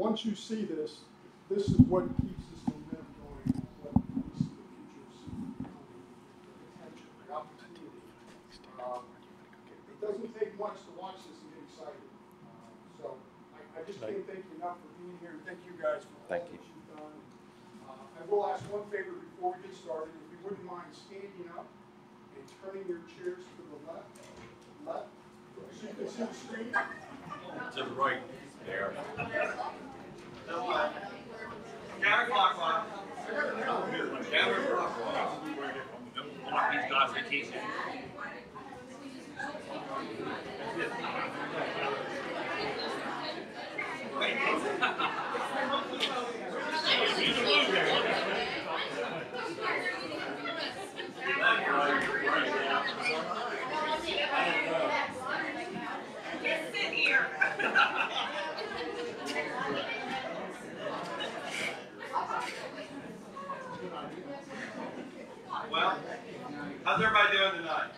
once you see this, this is what keeps this momentum going, what we see the future of Seaford County, the potential, the opportunity. It doesn't take much to watch this and get excited. So I just can't thank you enough for being here, and thank you guys for all that you've done. I will ask one favor before we get started. If you wouldn't mind standing up and turning your chairs to the left, so you can see the screen. To the right. There. Counterclockwise. Counterclockwise. Block these guys' vacation. Just sit here. Well, how's everybody doing tonight?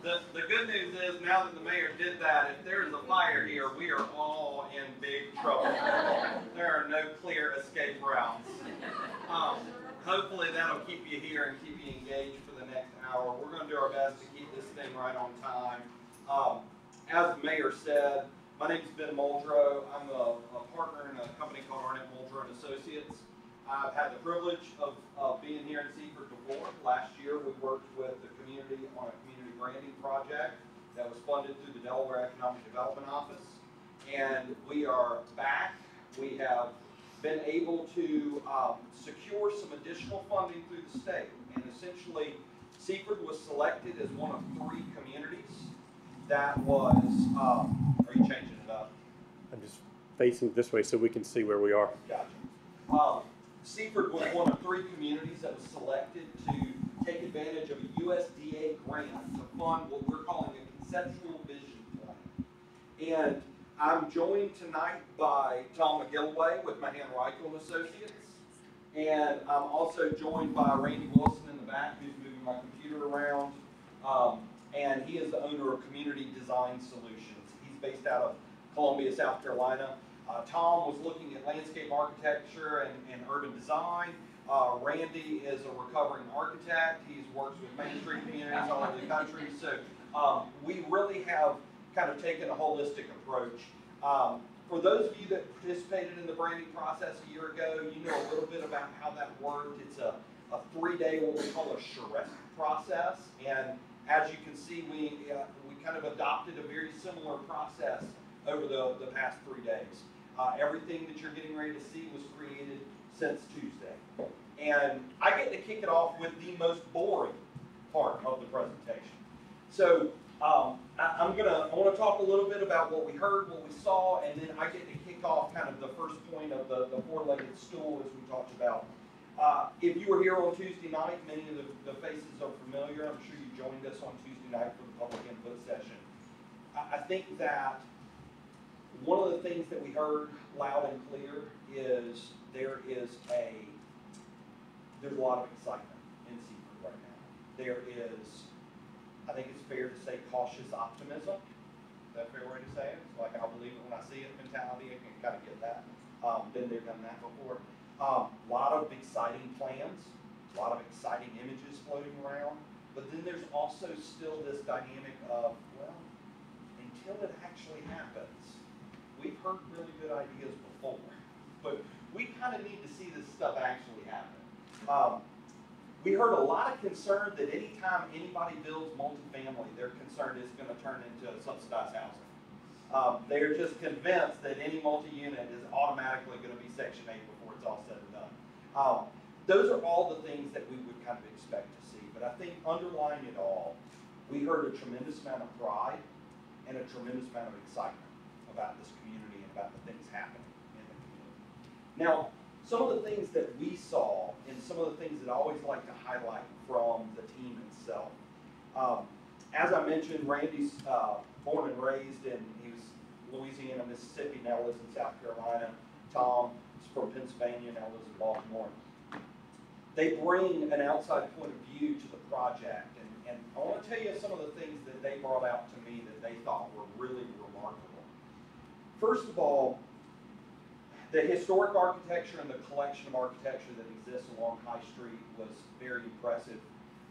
The good news is now that the mayor did that, if there is a fire here, we are all in big trouble. There are no clear escape routes. Hopefully that'll keep you here and keep you engaged for the next hour. We're going to do our best to keep this thing right on time. As the mayor said, my name is Ben Muldrow. I'm a partner in a company called Arnett Muldrow & Associates. I've had the privilege of being here in Seaford before. Last year we worked with the community on a community branding project that was funded through the Delaware Economic Development Office. And we are back. We have been able to secure some additional funding through the state. And essentially, Seaford was selected as one of 3 communities that was, are you changing it up? I'm just facing this way so we can see where we are. Gotcha. Seaford was one of 3 communities that was selected to take advantage of a USDA grant to fund what we're calling a conceptual vision plan. And I'm joined tonight by Tom McGilloway with Mahan Reichel & Associates. And I'm also joined by Randy Wilson in the back, who's moving my computer around. And he is the owner of Community Design Solutions. He's based out of Columbia, South Carolina. Tom was looking at landscape architecture and urban design. Randy is a recovering architect. He's worked with Main Street communities all over the country. So we really have kind of taken a holistic approach. For those of you that participated in the branding process a year ago, you know a little bit about how that worked. It's a 3-day, what we call a charrette process. And as you can see, we kind of adopted a very similar process over the past 3 days. Everything that you're getting ready to see was created since Tuesday. And I get to kick it off with the most boring part of the presentation. So I want to talk a little bit about what we heard, what we saw, and then I get to kick off kind of the first point of the 4-legged stool as we talked about. If you were here on Tuesday night, many of the faces are familiar. I'm sure you joined us on Tuesday night for the public input session. I think that one of the things that we heard loud and clear is there's a lot of excitement in Seaford right now. There is, I think it's fair to say, cautious optimism. Is that a fair way to say it? It's like, I'll believe it when I see it mentality. I can kind of get that. Been there, done that before. A lot of exciting plans, a lot of exciting images floating around. But then there's also still this dynamic of, well, until it actually happens, we've heard really good ideas before, but we kind of need to see this stuff actually happen. We heard a lot of concern that anytime anybody builds multifamily, they're concerned it's going to turn into subsidized housing. They're just convinced that any multi-unit is automatically going to be Section 8 before it's all said and done. Those are all the things that we would kind of expect to see, but I think underlying it all, we heard a tremendous amount of pride and a tremendous amount of excitement about this community and about the things happening in the community. Now, some of the things that we saw and some of the things that I always like to highlight from the team itself. As I mentioned, Randy's born and raised in, he was Louisiana, Mississippi, now lives in South Carolina. Tom is from Pennsylvania, now lives in Baltimore. They bring an outside point of view to the project, and I want to tell you some of the things that they brought out to me that they thought were really remarkable. First of all, The historic architecture and the collection of architecture that exists along High Street was very impressive.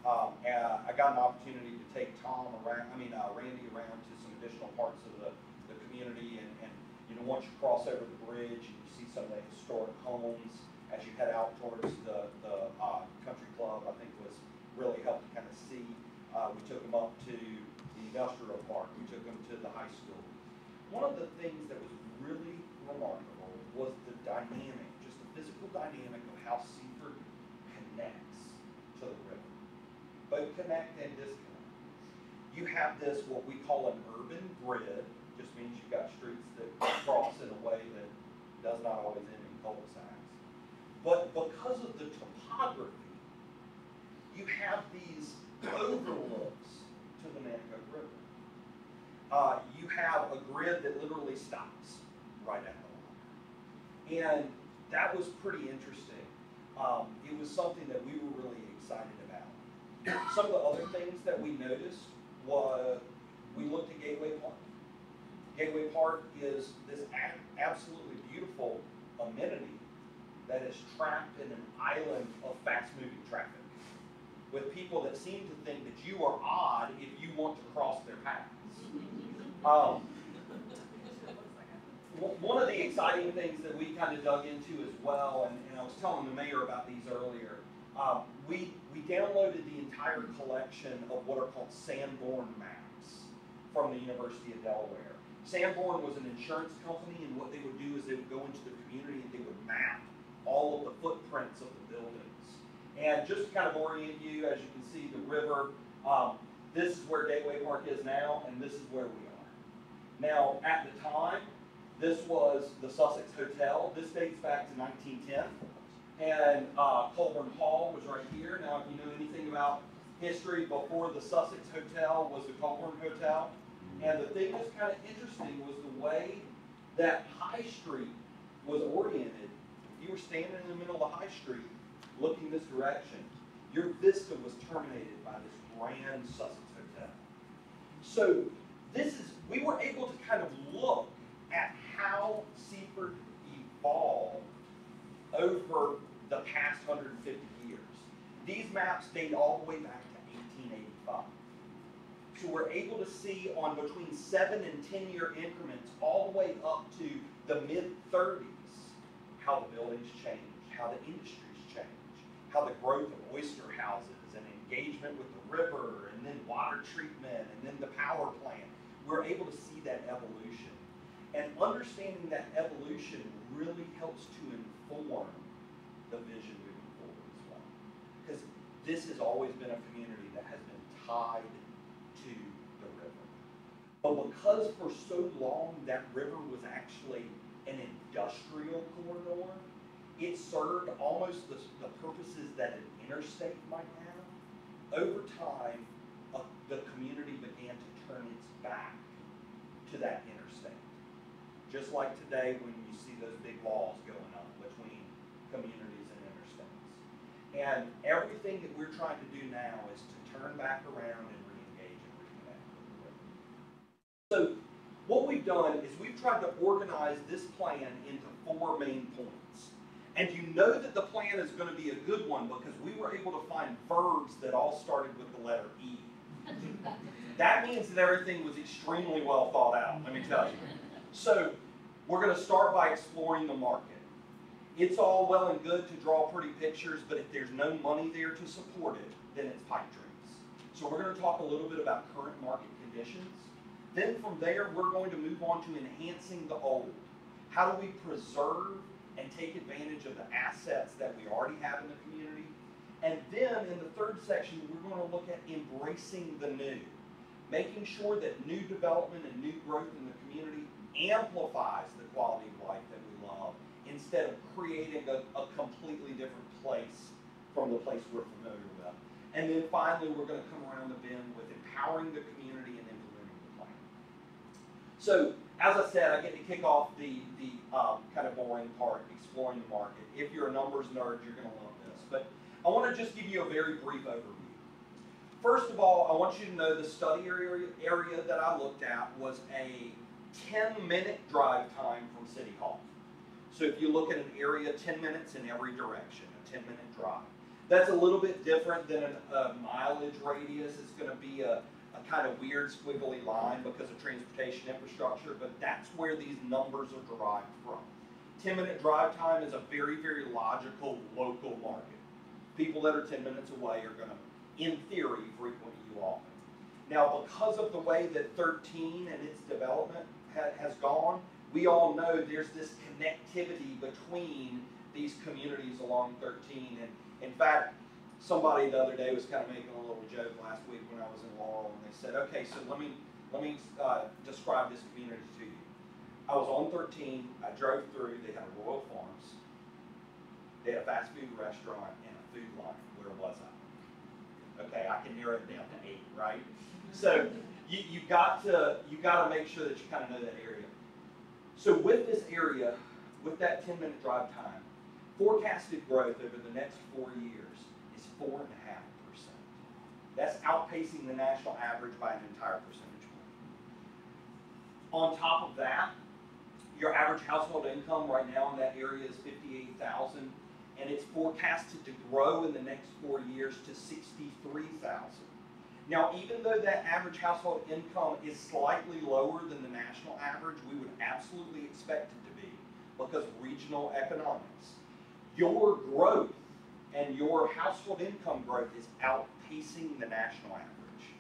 I got an opportunity to take Randy around to some additional parts of the community, and you know, once you cross over the bridge and you see some of the historic homes as you head out towards the country club, I think was really helped to kind of see. We took them up to the industrial park. We took them to the high school. One of the things that was really remarkable was the dynamic, just the physical dynamic of how Seaford connects to the river. Both connect and disconnect. You have this, what we call an urban grid, just means you've got streets that cross in a way that does not always end in cul-de-sacs. But because of the topography, you have these overlooks to the Nanticoke River. You have a grid that literally stops right at the water. And that was pretty interesting. It was something that we were really excited about. Some of the other things that we noticed was we looked at Gateway Park. Gateway Park is this absolutely beautiful amenity that is trapped in an island of fast-moving traffic, with people that seem to think that you are odd if you want to cross their paths. One of the exciting things that we kind of dug into as well, and I was telling the mayor about these earlier, we downloaded the entire collection of what are called Sanborn maps from the University of Delaware. Sanborn was an insurance company, and what they would do is they would go into the community and they would map all of the footprints of the buildings. And just to kind of orient you, as you can see the river, this is where Gateway Park is now, and this is where we are. Now, at the time, this was the Sussex Hotel. This dates back to 1910. And Colburn Hall was right here. Now, if you know anything about history, before the Sussex Hotel was the Colburn Hotel. And the thing that's kind of interesting was the way that High Street was oriented. If you were standing in the middle of the High Street, looking this direction, your vista was terminated by this grand Sussex Hotel. So we were able to kind of look at how Seaford evolved over the past 150 years. These maps date all the way back to 1885. So we're able to see on between 7 and 10-year increments all the way up to the mid-30s how the buildings change, how the industries change, how the growth of oyster houses and engagement with the river, and then water treatment, and then the power plant. We're able to see that evolution. And understanding that evolution really helps to inform the vision moving forward as well. Because this has always been a community that has been tied to the river. But because for so long that river was actually an industrial corridor, it served almost the purposes that an interstate might have. Over time, the community began to turn its back to that interstate. Just like today when you see those big walls going up between communities and interstates. And everything that we're trying to do now is to turn back around and re-engage and reconnect with the river. So what we've done is we've tried to organize this plan into 4 main points. And you know that the plan is going to be a good one because we were able to find verbs that all started with the letter E. That means that everything was extremely well thought out, let me tell you. So we're going to start by exploring the market. It's all well and good to draw pretty pictures, but if there's no money there to support it, then it's pipe dreams. So we're going to talk a little bit about current market conditions. Then from there, we're going to move on to enhancing the old. How do we preserve and take advantage of the assets that we already have in the community? And then in the third section, we're going to look at embracing the new, making sure that new development and new growth in the community amplifies the quality of life that we love instead of creating a completely different place from the place we're familiar with. And then finally, we're going to come around the bend with empowering the community and implementing the plan. So, as I said, I get to kick off the kind of boring part, exploring the market. If you're a numbers nerd, you're going to love this. But I want to just give you a very brief overview. First of all, I want you to know the study area that I looked at was a 10-minute drive time from City Hall. So if you look at an area, 10 minutes in every direction, a 10-minute drive. That's a little bit different than a mileage radius. It's going to be a kind of weird squiggly line because of transportation infrastructure, but that's where these numbers are derived from. 10-minute drive time is a very, very logical local market. People that are 10 minutes away are going to, in theory, frequent you often. Now, because of the way that 13 and its development has gone, we all know there's this connectivity between these communities along 13. And in fact, somebody the other day was kind of making a little joke last week when I was in Laurel, and they said, okay, so let me describe this community to you. I was on 13, I drove through, they had a Royal Farms, they had a fast food restaurant, and a food line. Where was I? Okay, I can narrow it down to 8, right? So you got to make sure that you kind of know that area. So with this area, with that 10-minute drive time, forecasted growth over the next 4 years is 4.5%. That's outpacing the national average by an entire percentage point. On top of that, your average household income right now in that area is $58,000, and it's forecasted to grow in the next 4 years to $63,000. Now, even though that average household income is slightly lower than the national average, we would absolutely expect it to be because of regional economics. Your growth and your household income growth is outpacing the national average.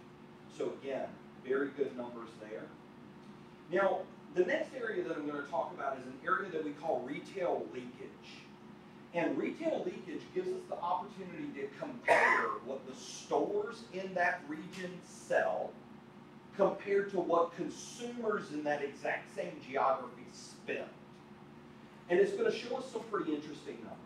So again, very good numbers there. Now, the next area that I'm going to talk about is an area that we call retail leakage. And retail leakage gives us the opportunity to compare what the stores in that region sell compared to what consumers in that exact same geography spend. And it's going to show us some pretty interesting numbers.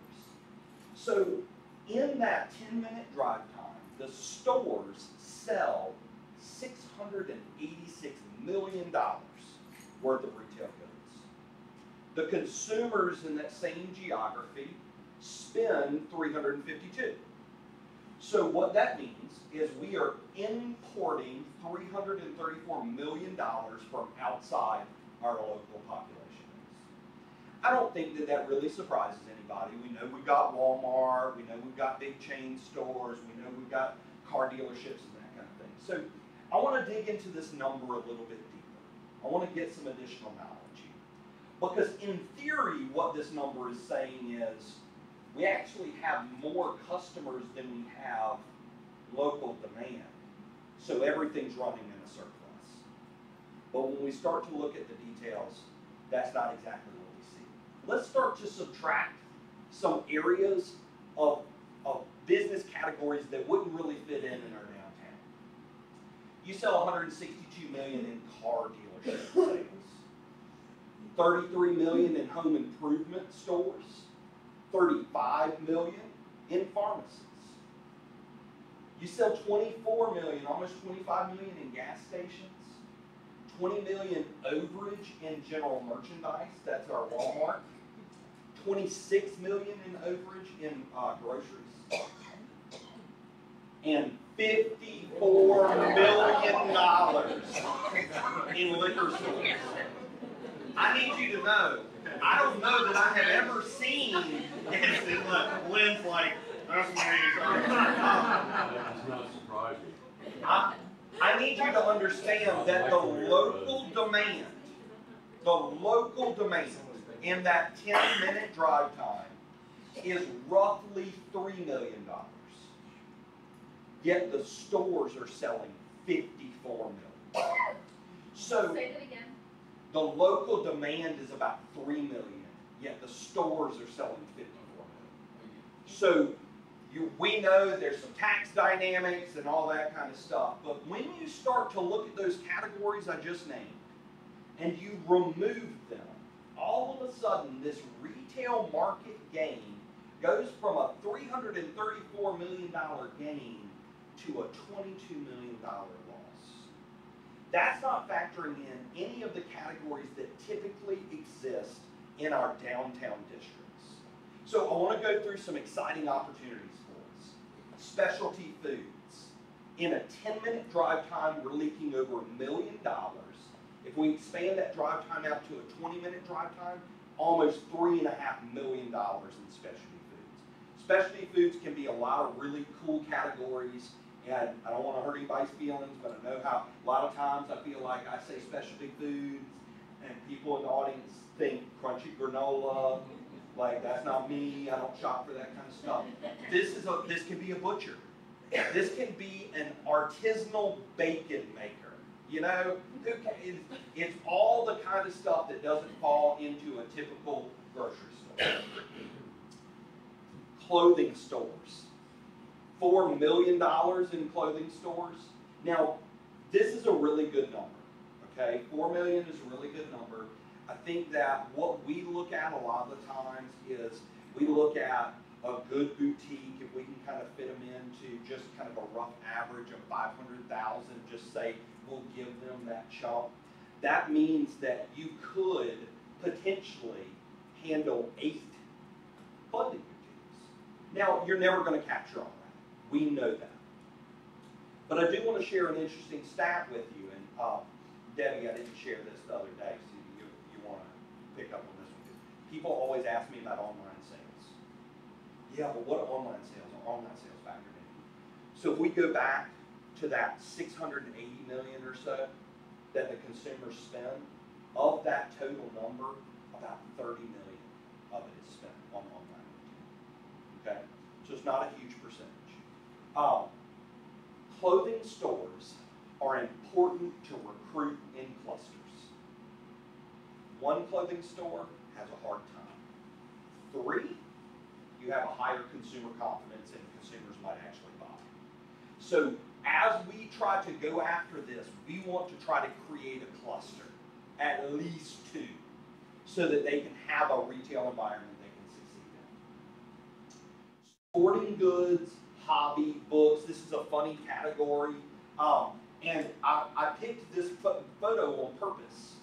So in that 10-minute drive time, the stores sell $686 million worth of retail goods. The consumers in that same geography spend $352. So what that means is we are importing $334 million from outside our local population. I don't think that that really surprises anybody. We know we've got Walmart, we know we've got big chain stores, we know we've got car dealerships and that kind of thing. So I want to dig into this number a little bit deeper. I want to get some additional knowledge here. Because in theory, what this number is saying is we actually have more customers than we have local demand. So everything's running in a surplus. But when we start to look at the details, that's not exactly what we see. Let's start to subtract some areas of business categories that wouldn't really fit in our downtown. You sell $162 million in car dealership sales, $33 million in home improvement stores, $35 million in pharmacies. You sell $24 million, almost $25 million in gas stations, $20 million overage in general merchandise, that's our Walmart, $26 million in overage in groceries, and $54 million in liquor stores. I need you to know, I don't know that I have ever seen, Lynn's like, that's not surprising. I need you to understand that the local demand in that 10-minute drive time is roughly $3 million. Yet the stores are selling $54 million. So Say that again. the local demand is about $3 million, yet the stores are selling $54 million. So we know there's some tax dynamics and all that kind of stuff, but when you start to look at those categories I just named, and you remove them, all of a sudden this retail market gain goes from a $334 million gain to a $22 million loss. That's not factoring in any of the categories that typically exist in our downtown districts. So I want to go through some exciting opportunities for us. Specialty foods. In a 10-minute drive time, we're leaking over $1 million If we expand that drive time out to a 20-minute drive time, almost $3.5 million in specialty foods. Specialty foods can be a lot of really cool categories, and I don't want to hurt anybody's feelings, but I know how a lot of times I feel like I say specialty foods, and people in the audience think crunchy granola. Like, that's not me. I don't shop for that kind of stuff. This can be a butcher. This can be an artisanal bacon maker. You know, it's all the kind of stuff that doesn't fall into a typical grocery store. Clothing stores. $4 million in clothing stores. Now, this is a really good number. Okay, 4 million is a really good number. I think that what we look at a lot of the times is we look at a good boutique, if we can kind of fit them into just kind of a rough average of 500,000, just say we'll give them that chunk. That means that you could potentially handle 8 clothing boutiques. Now, you're never going to capture all that. We know that. But I do want to share an interesting stat with you. And Debbie, I didn't share this the other day, so you want to pick up on this one. People always ask me about online sales. Yeah, but what are online sales? Are online sales factored in? So if we go back to that 680 million or so that the consumers spend, of that total number, about 30 million of it is spent on online. Okay? So it's not a huge percentage. Clothing stores are important to recruit in clusters. One clothing store has a hard time. 3, you have a higher consumer confidence and consumers might actually buy. So as we try to go after this, we want to try to create a cluster, at least 2, so that they can have a retail environment they can succeed in. Sporting goods, hobby, books, this is a funny category. And I picked this photo on purpose.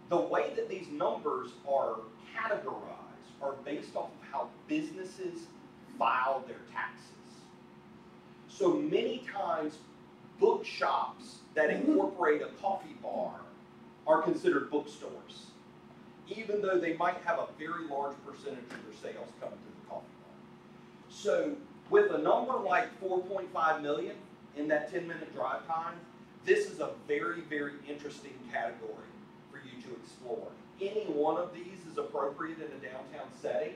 The way that these numbers are categorized are based off of how businesses file their taxes. So many times, bookshops that incorporate a coffee bar are considered bookstores, even though they might have a very large percentage of their sales coming through the coffee bar. So with a number like 4.5 million in that 10-minute drive time, this is a very, very interesting category for you to explore. Any one of these is appropriate in a downtown setting,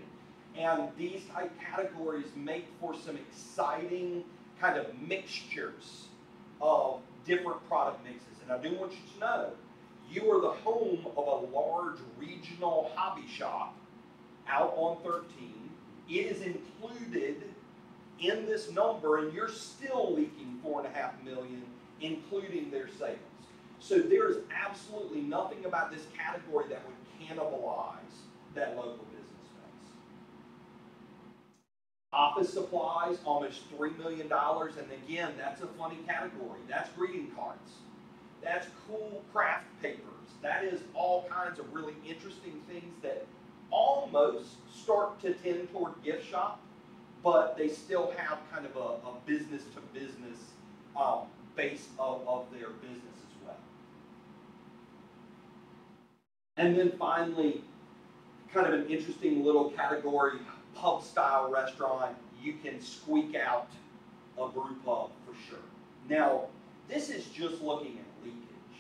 and these type categories make for some exciting kind of mixtures of different product mixes. And I do want you to know, you are the home of a large regional hobby shop out on 13. It is included in this number, and you're still leaking 4.5 million, including their sales. So there is absolutely nothing about this category that would cannibalize that local business space. Office supplies, almost $3 million, and again, that's a funny category. That's greeting cards. That's cool craft papers. That is all kinds of really interesting things that almost start to tend toward gift shop, but they still have kind of a business-to-business base of their business as well. And then finally, kind of an interesting little category, pub-style restaurant. You can squeak out a brew pub for sure. Now, this is just looking at leakage.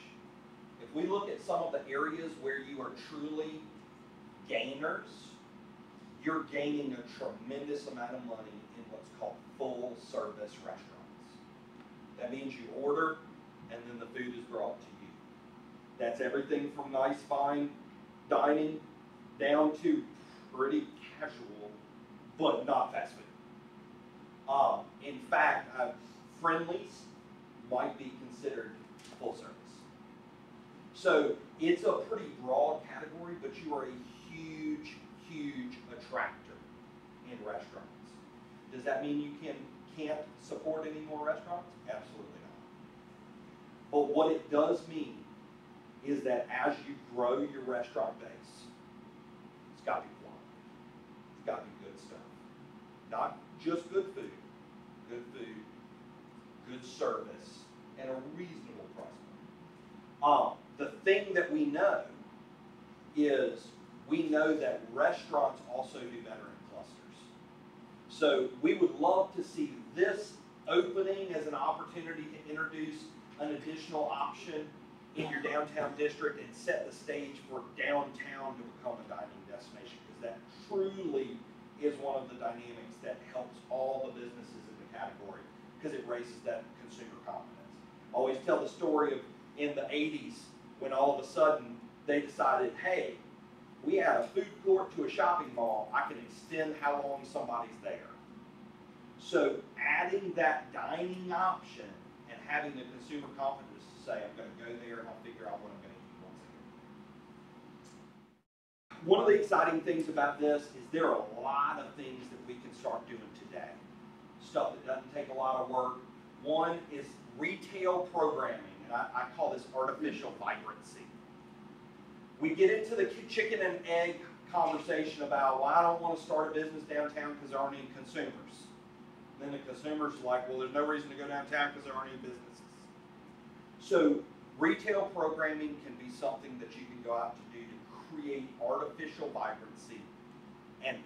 If we look at some of the areas where you are truly gainers, you're gaining a tremendous amount of money in what's called full-service restaurants. That means you order, and then the food is brought to you. That's everything from nice, fine dining down to pretty casual, but not fast food. In fact, Friendlies might be considered full service. So it's a pretty broad category, but you are a huge, huge attractor in restaurants. Does that mean you can't support any more restaurants? Absolutely not. But what it does mean is that as you grow your restaurant base, it's got to be quality. It's got to be good stuff. Not just good food, good service, and a reasonable price point. The thing that we know is we know that restaurants also do better in clusters. So we would love to see this opening as an opportunity to introduce an additional option in your downtown district and set the stage for downtown to become a dining destination, because that truly is one of the dynamics that helps all the businesses in the category, because it raises that consumer confidence. I always tell the story of in the 80s when all of a sudden they decided, hey, we add a food court to a shopping mall, I can extend how long somebody's there. So adding that dining option and having the consumer confidence to say, I'm going to go there and I'll figure out what I'm going to eat once I get there. One of the exciting things about this is there are a lot of things that we can start doing today. Stuff that doesn't take a lot of work. One is retail programming, and I call this artificial vibrancy. We get into the chicken and egg conversation about, well, I don't want to start a business downtown because there aren't any consumers. Then the consumers are like, well, there's no reason to go downtown because there aren't any businesses. So retail programming can be something that you can go out to do to create artificial vibrancy and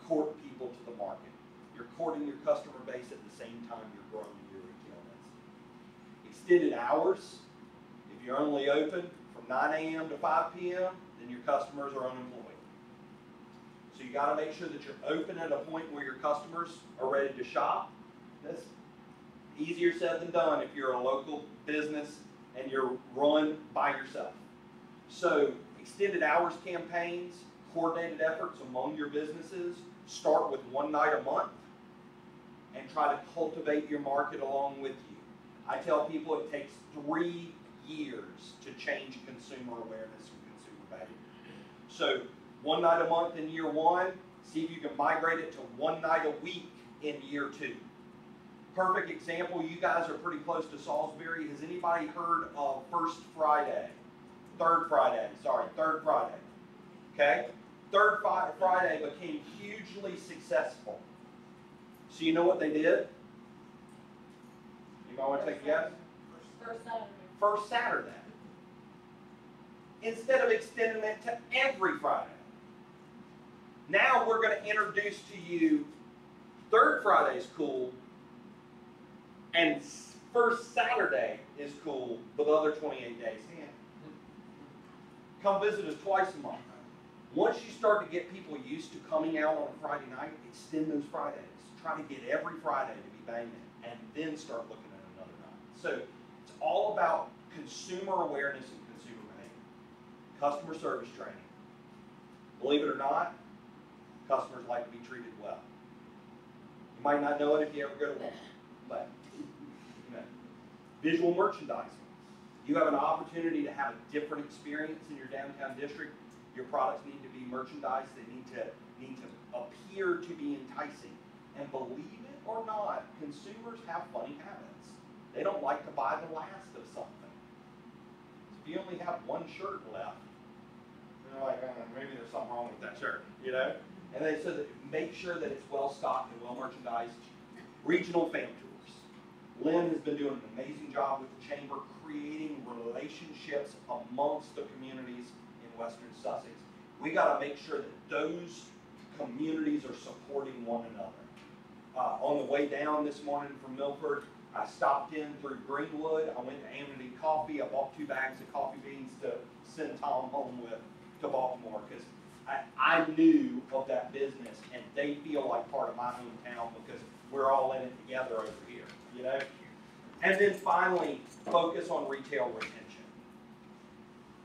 court people to the market. You're courting your customer base at the same time you're growing your retail density. Extended hours. If you're only open from 9 a.m. to 5 p.m., then your customers are unemployed. So you got to make sure that you're open at a point where your customers are ready to shop. That's easier said than done if you're a local business and you're run by yourself. So extended hours campaigns, coordinated efforts among your businesses, start with one night a month and try to cultivate your market along with you. I tell people it takes 3 years to change consumer awareness and consumer behavior. So one night a month in year 1, see if you can migrate it to one night a week in year 2. Perfect example, you guys are pretty close to Salisbury. Has anybody heard of Third Friday, okay? Third Friday became hugely successful. So you know what they did? Anybody want to take a guess? First Saturday. Instead of extending it to every Friday. Now we're going to introduce to you Third Friday is cool, and First Saturday is cool, but the other 28 days. Come visit us twice a month. Once you start to get people used to coming out on a Friday night, extend those Fridays. Try to get every Friday to be banging, and then start looking at another night. So it's all about consumer awareness and consumer behavior. Customer service training. Believe it or not, customers like to be treated well. You might not know it if you ever go to one, but you know. Visual merchandising. You have an opportunity to have a different experience in your downtown district. Your products need to be merchandised. They need to appear to be enticing. And believe it or not, consumers have funny habits. They don't like to buy the last of something. If you only have one shirt left, they're like, maybe there's something wrong with that shirt, you know? And they so that make sure that it's well stocked and well merchandised. Regional fam tours. Lynn has been doing an amazing job with the chamber, creating relationships amongst the communities in Western Sussex. We got to make sure that those communities are supporting one another. On the way down this morning from Milford, I stopped in through Greenwood. I went to Amity Coffee. I bought 2 bags of coffee beans to send Tom home with to Baltimore, because I knew of that business, and they feel like part of my hometown because we're all in it together over here, you know? And then finally, focus on retail retention.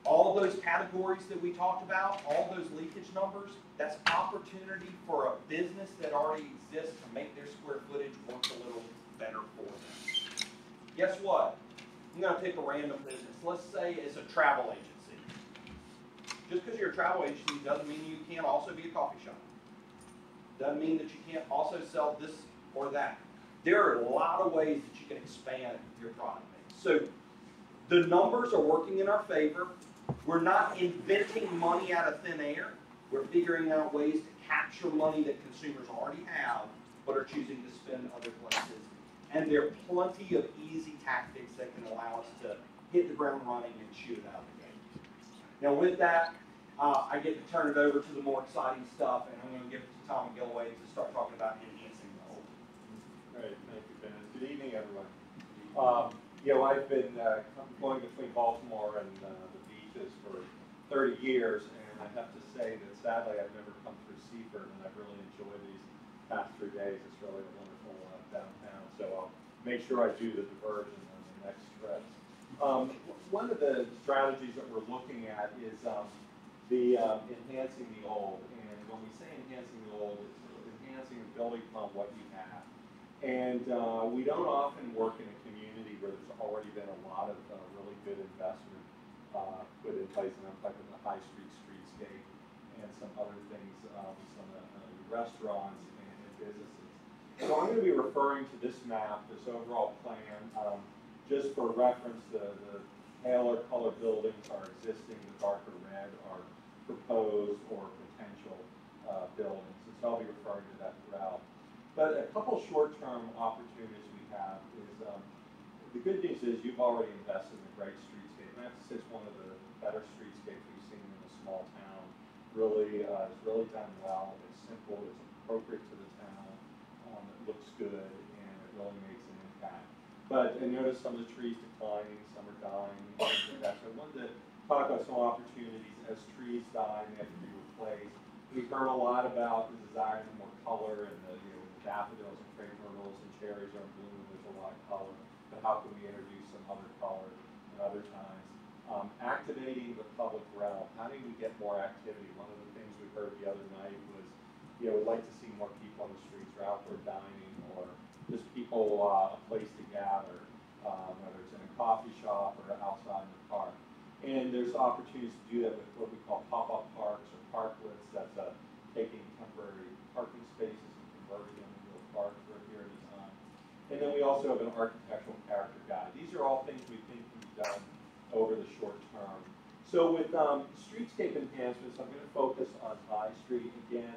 All those categories that we talked about, all those leakage numbers, that's opportunity for a business that already exists to make their square footage work a little better for them. Guess what? I'm going to pick a random business. Let's say it's a travel agency. Just because you're a travel agency doesn't mean you can't also be a coffee shop. Doesn't mean that you can't also sell this or that. There are a lot of ways that you can expand your product mix. So the numbers are working in our favor. We're not inventing money out of thin air. We're figuring out ways to capture money that consumers already have, but are choosing to spend other places. And there are plenty of easy tactics that can allow us to hit the ground running and shoot it out of the gate. Now with that, I get to turn it over to the more exciting stuff, and I'm going to give it to Tom and Gilway to start talking about enhancing the whole. Great, thank you, Ben. Good evening, everyone. I've been going between Baltimore and the beaches for 30 years, and I have to say that sadly I've never come through Seaford, and I've really enjoyed these past 3 days. It's really a wonderful downtown, so I'll make sure I do the diversion on the next trip. One of the strategies that we're looking at is the enhancing the old, and when we say enhancing the old, it's enhancing and building upon what you have. And we don't often work in a community where there's already been a lot of really good investment put in place, and I'm talking the High Street streetscape and some other things, some restaurants and businesses. So I'm going to be referring to this map, this overall plan, just for reference. The paler color buildings are existing, the darker red are proposed or potential buildings, and so I'll be referring to that throughout. But a couple short-term opportunities we have is, the good news is you've already invested in a great streetscape. And I have to say it's one of the better streetscapes we've seen in a small town. Really, it's really done well. It's simple, it's appropriate to the town, it looks good, and it really makes an impact. But I notice some of the trees declining, some are dying, things like that. So I wanted to talk about some opportunities as trees die and they have to be replaced. We've heard a lot about the desire for more color, and the daffodils and crepe myrtles and cherries are in bloom. There's a lot of color, but how can we introduce some other color at other times? Activating the public realm. How do we get more activity? One of the things we heard the other night was, we'd like to see more people on the streets or outdoor dining, or just people a place to gather, whether it's in a coffee shop or outside in the park. And there's opportunities to do that with what we call pop-up parks or parklets. That's taking temporary parking spaces and converting them into a park for a period of time. And then we also have an architectural character guide. These are all things we think can be done over the short term. So with streetscape enhancements, I'm going to focus on High Street. Again,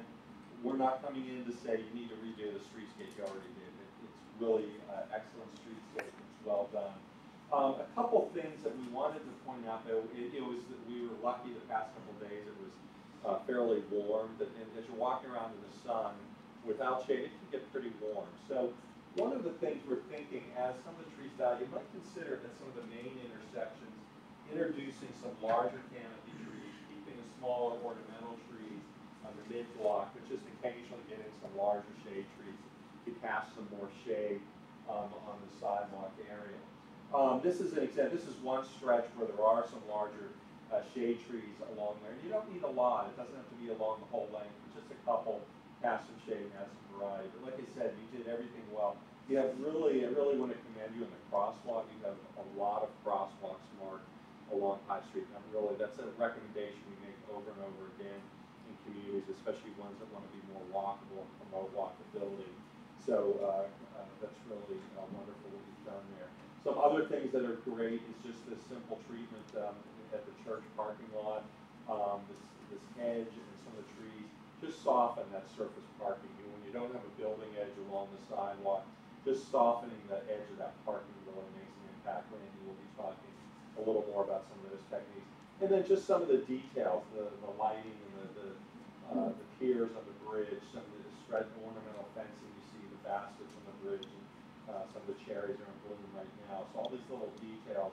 we're not coming in to say you need to redo the streetscape. You already did. It's really excellent streetscape. It's well done. A couple things that we wanted to point out, though, it was that we were lucky the past couple of days. It was fairly warm, and as you're walking around in the sun without shade, it can get pretty warm. So one of the things we're thinking, as some of the trees die, you might consider at some of the main intersections introducing some larger canopy trees, keeping the smaller ornamental trees on the mid-block, but just occasionally getting some larger shade trees to cast some more shade on the sidewalk area. This is an example. This is one stretch where there are some larger shade trees along there. You don't need a lot. It doesn't have to be along the whole length, but just a couple, cast some shade and add some variety. But like I said, you did everything well. You have I really want to commend you in the crosswalk. You have a lot of crosswalks marked along High Street. And that's a recommendation we make over and over again in communities, especially ones that want to be more walkable and promote walkability. So that's really wonderful what you've done there. Some other things that are great is just this simple treatment at the church parking lot. This hedge and some of the trees just soften that surface parking. When you don't have a building edge along the sidewalk, just softening the edge of that parking really makes an impact. Randy will be talking a little more about some of those techniques. And then just some of the details, the lighting and the piers on the bridge, some of the ornamental fencing you see, the baskets on the bridge, and some of the cherries are in bloom right now. So all these little details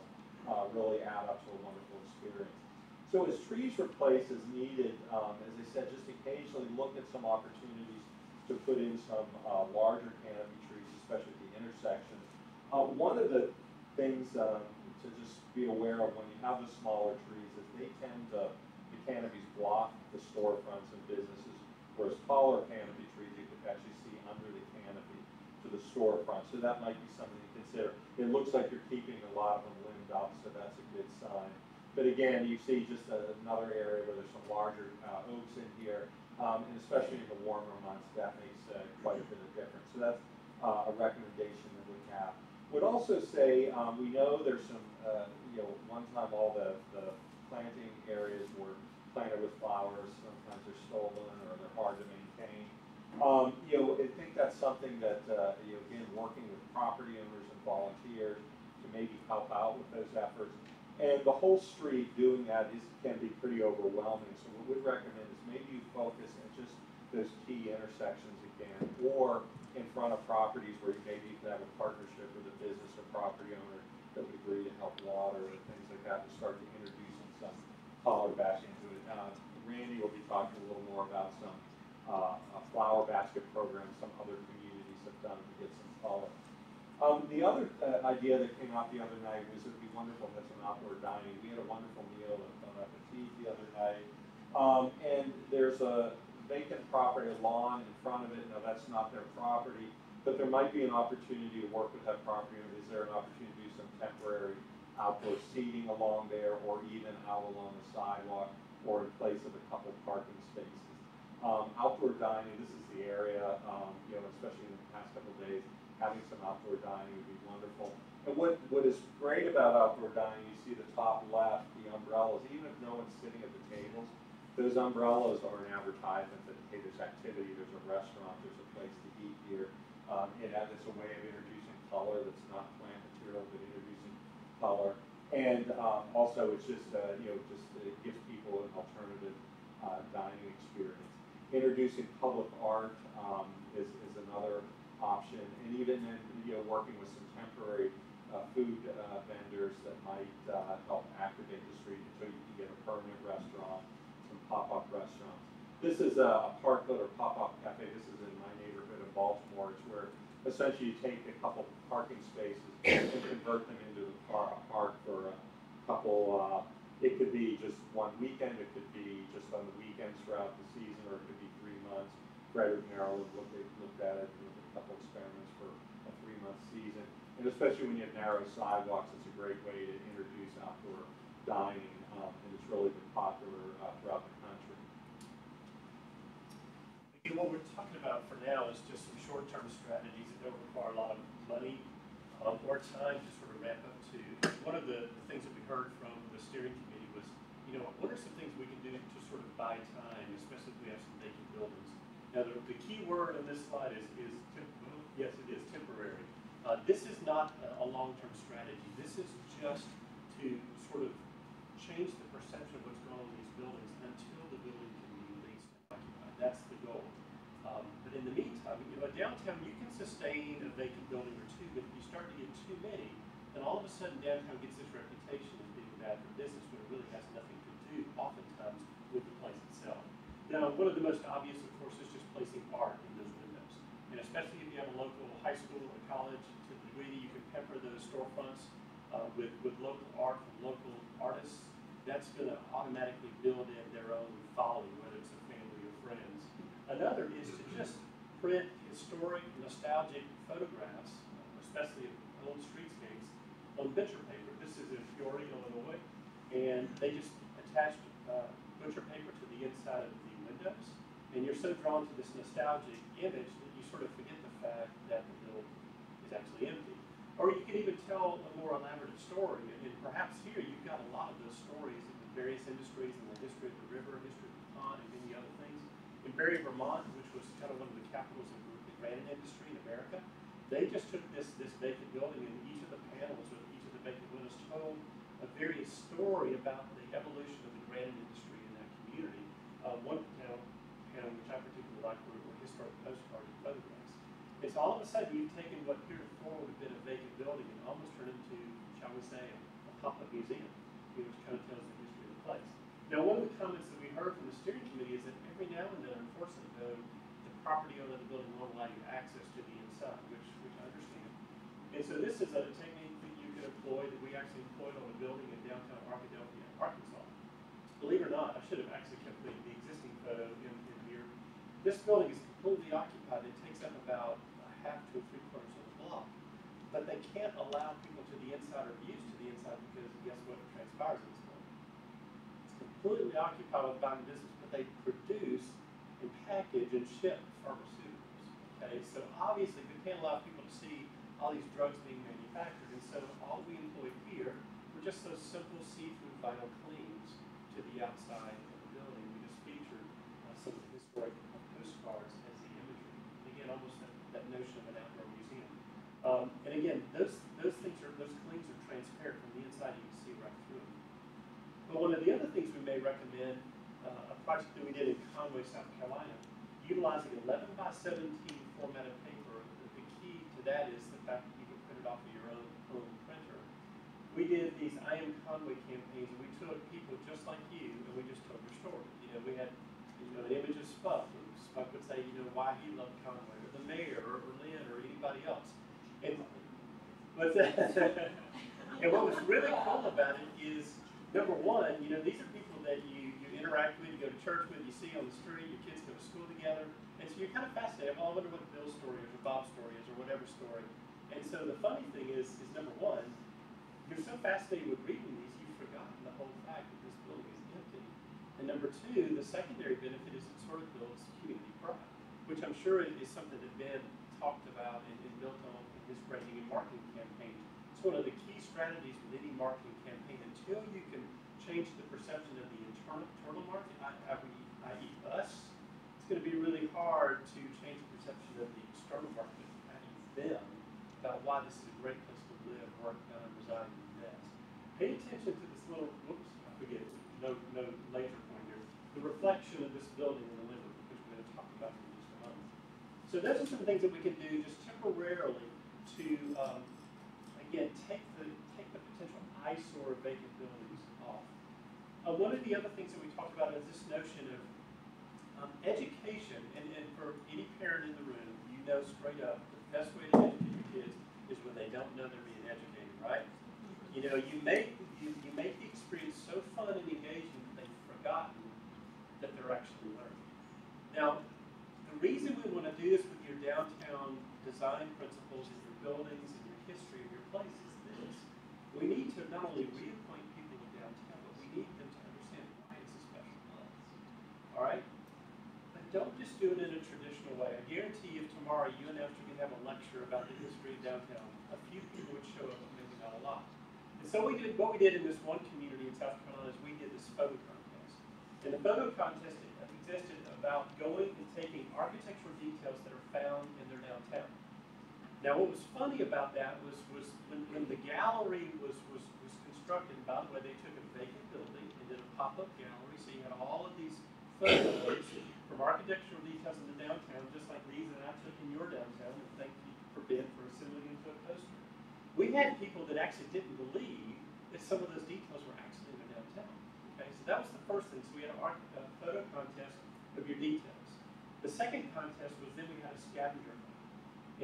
really add up to a wonderful experience. So as trees replace as needed, as I said, just occasionally look at some opportunities to put in some larger canopy trees, especially at the intersections. One of the things to just be aware of when you have the smaller trees is the canopies block the storefronts and businesses, whereas taller canopy trees you can actually see under the canopy to the storefront. So that might be something to consider. It looks like you're keeping a lot of them limbed up, so that's a good sign. But again, you see just another area where there's some larger oaks in here, and especially in the warmer months, that makes quite a bit of difference. So that's a recommendation that we have. Would also say we know there's some, one time all the planting areas were planted with flowers. Sometimes they're stolen or they're hard to maintain. I think that's something that, again, working with property owners and volunteers to maybe help out with those efforts. And the whole street doing that can be pretty overwhelming. So what we'd recommend is maybe you focus at just those key intersections again, or in front of properties where maybe you can have a partnership with a business or property owner that would agree to help water or things like that, to start to introducing some color back into it. Randy will be talking a little more about some a flower basket program some other communities have done to get some color. The other idea that came out the other night was it would be wonderful to have some outdoor dining. We had a wonderful meal at Bon Appetit the other night. And there's a vacant property, a lawn in front of it. Now, that's not their property, but there might be an opportunity to work with that property. Is there an opportunity to do some temporary outdoor seating along there, or even out along the sidewalk, or in place of a couple parking spaces? Outdoor dining, this is the area, especially in the past couple of days, having some outdoor dining would be wonderful. And what is great about outdoor dining, you see the top left, the umbrellas, even if no one's sitting at the tables, those umbrellas are an advertisement that, hey, there's activity, there's a restaurant, there's a place to eat here. It's a way of introducing color that's not plant material, but introducing color. And also, it's just, it gives people an alternative dining experience. Introducing public art is another option, and even in working with some temporary food vendors that might help activate the street until you can get a permanent restaurant, some pop-up restaurants. This is a parklet or pop-up cafe. This is in my neighborhood of Baltimore. It's where essentially you take a couple parking spaces and convert them into a park for a couple. It could be just one weekend. It could be just on the weekends throughout the season, or it could be 3 months. Frederick, Maryland looked at it. A couple experiments for a 3-month season, and especially when you have narrow sidewalks, it's a great way to introduce outdoor dining, and it's really been popular throughout the country. Again, what we're talking about for now is just some short-term strategies that don't require a lot of money or time to sort of ramp up to. One of the things that we heard from the steering committee was, what are some things we can do to sort of buy time, especially if we have some vacant buildings. Now, the key word on this slide is yes, it is temporary. This is not a long-term strategy. This is just to sort of change the perception of what's going on in these buildings until the building can be leased and occupied. That's the goal. But in the meantime, downtown, you can sustain a vacant building or two, but if you start to get too many, then all of a sudden downtown gets this reputation as being bad for business when it really has nothing to do, oftentimes, with the place itself. Now, one of the most obvious, of course, is just placing art in those windows. And especially if you have a local high school or college, to the degree that you can pepper those storefronts with local art from local artists, that's going to automatically build in their own following, whether it's a family or friends. Another is to just print historic, nostalgic photographs, especially of old streetscapes, on butcher paper. This is in Peoria, Illinois, and they just attached butcher paper to the inside of the windows, and you're so drawn to this nostalgic image that you sort of forget the fact that the building is actually empty. Or you can even tell a more elaborate story, and perhaps here you've got a lot of those stories in the various industries, in the history of the river, history of the pond, and many other things. In Barry, Vermont, which was kind of one of the capitals of the granite industry in America, they just took this vacant building, and each of the panels or each of the vacant windows told a various story about the evolution of the granite industry in that community. One panel, which I particularly like, were historic postcards and photographs. It's all of a sudden you've taken what heretofore would have been a vacant building and almost turned it into, shall we say, a pop-up museum, which kind of tells the history of the place. Now, one of the comments that we heard from the steering committee is that every now and then, unfortunately, though, the property owner of the building won't allow you access to the inside, which I understand. And so this is a technique that you can employ, that we actually employed on a building in downtown Arkadelphia, Arkansas. Believe it or not, I should have actually kept the existing photo in here. This building is completely occupied. It takes up about a half to 3/4 of the block. But they can't allow people to the inside or views to the inside because guess what transpires in this building? It's completely occupied with buying business, but they produce and package and ship pharmaceuticals. Okay, so obviously we can't allow people to see all these drugs being manufactured, and so all we employed here were just those simple seafood vinyl cleans to the outside of the building. We just featured some of the historic postcards as the imagery. Again, almost that notion of an outdoor museum. And again, those cleans are transparent from the inside. You can see right through them. one of the other things we may recommend, a project that we did in Conway, South Carolina, utilizing 11 by 17 formatted paper. The key to that is the fact that you can print it off of your own printer. We did these I Am Conway campaigns, and we took people just like you, and we just told their story. We had an image of Spuck. Spuck would say, why he loved Conway, or the mayor, or Lynn, or anybody else. And and what was really cool about it is, number one, these are people that you interact with, you go to church with, you see on the street, your kids go to school together, and so you're kind of fascinated. Well, I wonder what Bill's story is, or Bob's story is, or whatever story. And so the funny thing is number one, you're so fascinated with reading these, you've forgotten the whole fact that this building is empty. And number two, the secondary benefit is it sort of builds community pride, which I'm sure is something that Ben talked about and built on in his branding and marketing campaign. It's one of the key strategies with any marketing campaign. Until you can change the perception of the internal market, i.e. us, it's going to be really hard to change the perception of the external market, i.e. them, about why this is a great place to live, work, reside, and invest. Pay attention to this little, whoops, I forget it, no laser point here, the reflection of this building in the living room, which we're going to talk about in just a moment. So those are some things that we can do just temporarily to, again, take the potential eyesore of vacant buildings off. One of the other things that we talked about is this notion of education, and for any parent in the room, straight up, the best way to educate your kids is when they don't know they're being educated, right? You make the experience so fun and engaging that they've forgotten that they're actually learning. Now, the reason we want to do this with your downtown design principles and your buildings and your history of your place is this. We need to not only reacquaint people with downtown, but we need them to understand why it's a special place. All right? But don't just do it in a traditional way. I guarantee you if tomorrow you announced you're going to have a lecture about the history of downtown, a few people would show up, but maybe not a lot. And so what we did in this one community in South Carolina is we did this photo contest. And the photo contest existed about going and taking architectural details that are found in their downtown. Now what was funny about that was when the gallery was constructed, by the way, they took a vacant building and did a pop-up gallery, so you had all of these photos from architectural details in the downtown, just like these that I took in your downtown, and thank you for Ben for assembling into a poster. We had people that actually didn't believe that some of those details were actually in the downtown. Okay, so that was the first thing. So we had a photo contest of your details. The second contest was then we had a scavenger hunt.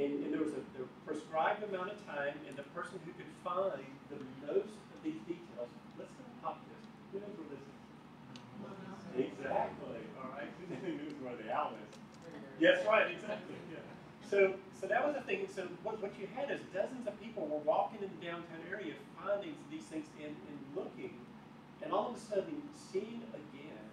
And there was a prescribed amount of time, and the person who could find the most of these details, let's go pop this. Who knows where this is? Exactly. All right. Who knows where the owl is? Yes, right. Exactly. Yeah. So that was the thing. So what you had is dozens of people were walking in the downtown area, finding these things and looking, and all of a sudden seeing again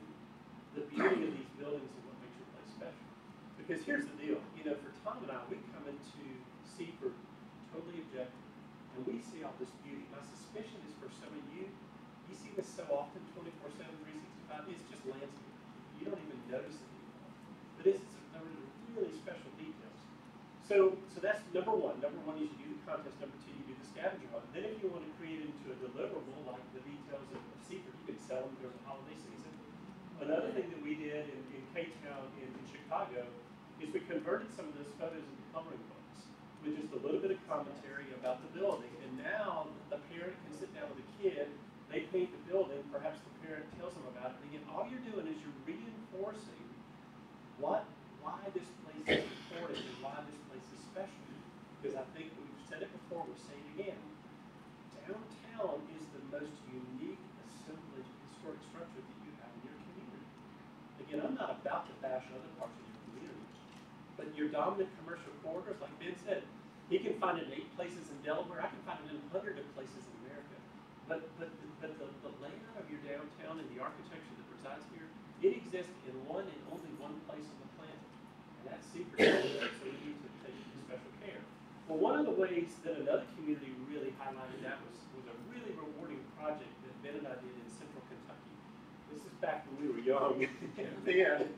the beauty of these buildings and what makes your place special. Because here's the deal. For Tom and I, we come into Seaford totally objective, and we see all this beauty. My suspicion is for some of you, you see this so often, 24/7, 365. It's just landscape. You don't even notice it anymore. But it's really special details. So that's number one. Number one is you do the contest. Number two, you do the scavenger hunt. Then if you want to create it into a deliverable, like the details of Seaford, you can sell them during the holiday season. Another thing that we did in K-Town in Chicago is we converted some of those photos into coloring books with just a little bit of commentary about the building. And now the parent can sit down with the kid, they paint the building, perhaps the parent tells them about it. And again, all you're doing is you're reinforcing why this place is important and why this place is special. Because I think we've said it before, we'll say it again. Downtown is the most unique assemblage of historic structure that you have in your community. Again, I'm not about to bash other parts of your community, but your dominant commercial corridors, like Ben said, he can find it in 8 places in Delaware. I can find it in 100 of places in America. But the layout of your downtown and the architecture that resides here, it exists in one and only one place on the planet, and that's Seaford. So we need to take special care. Well, one of the ways that another community really highlighted that was a really rewarding project that Ben and I did in Central Kentucky. This is back when we were young. Then.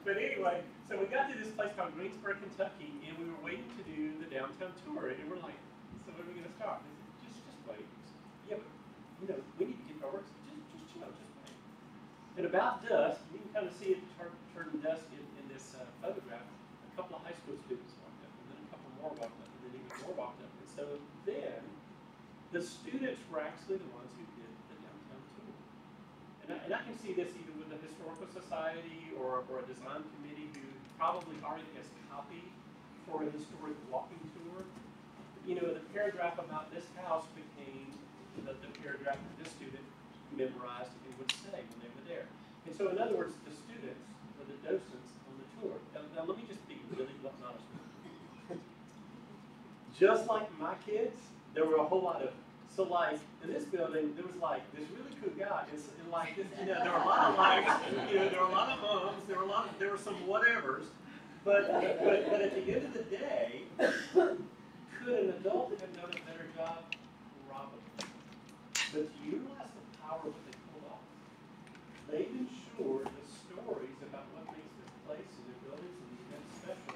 But anyway, so we got to this place called Greensboro, Kentucky, and we were waiting to do the downtown tour, and we're like, so when are we going to start? Just wait. Yeah, but we need to get our work. Just And about dusk, you can kind of see it turn dusk in this photograph. A couple of high school students walked up, and then a couple more walked up, and then even more walked up. And so then, the students were actually the ones who did the downtown tour. And I can see this either with the Historical Society or a design committee who probably already has copy for a historic walking tour. You know, the paragraph about this house became the paragraph that this student memorized and would say when they were there. And so, in other words, the students were the docents on the tour. Now let me just be really honest with you. Just like my kids, there were a whole lot of, so like, in this building, there was like this really cool guy, and like this, you know, there were a lot of likes, you know, there were a lot of ums, there were some whatevers, but at the end of the day, could an adult have done a better job? Probably. But to utilize the power of what they pulled off, they've ensured the stories about what makes this place and their buildings and the events special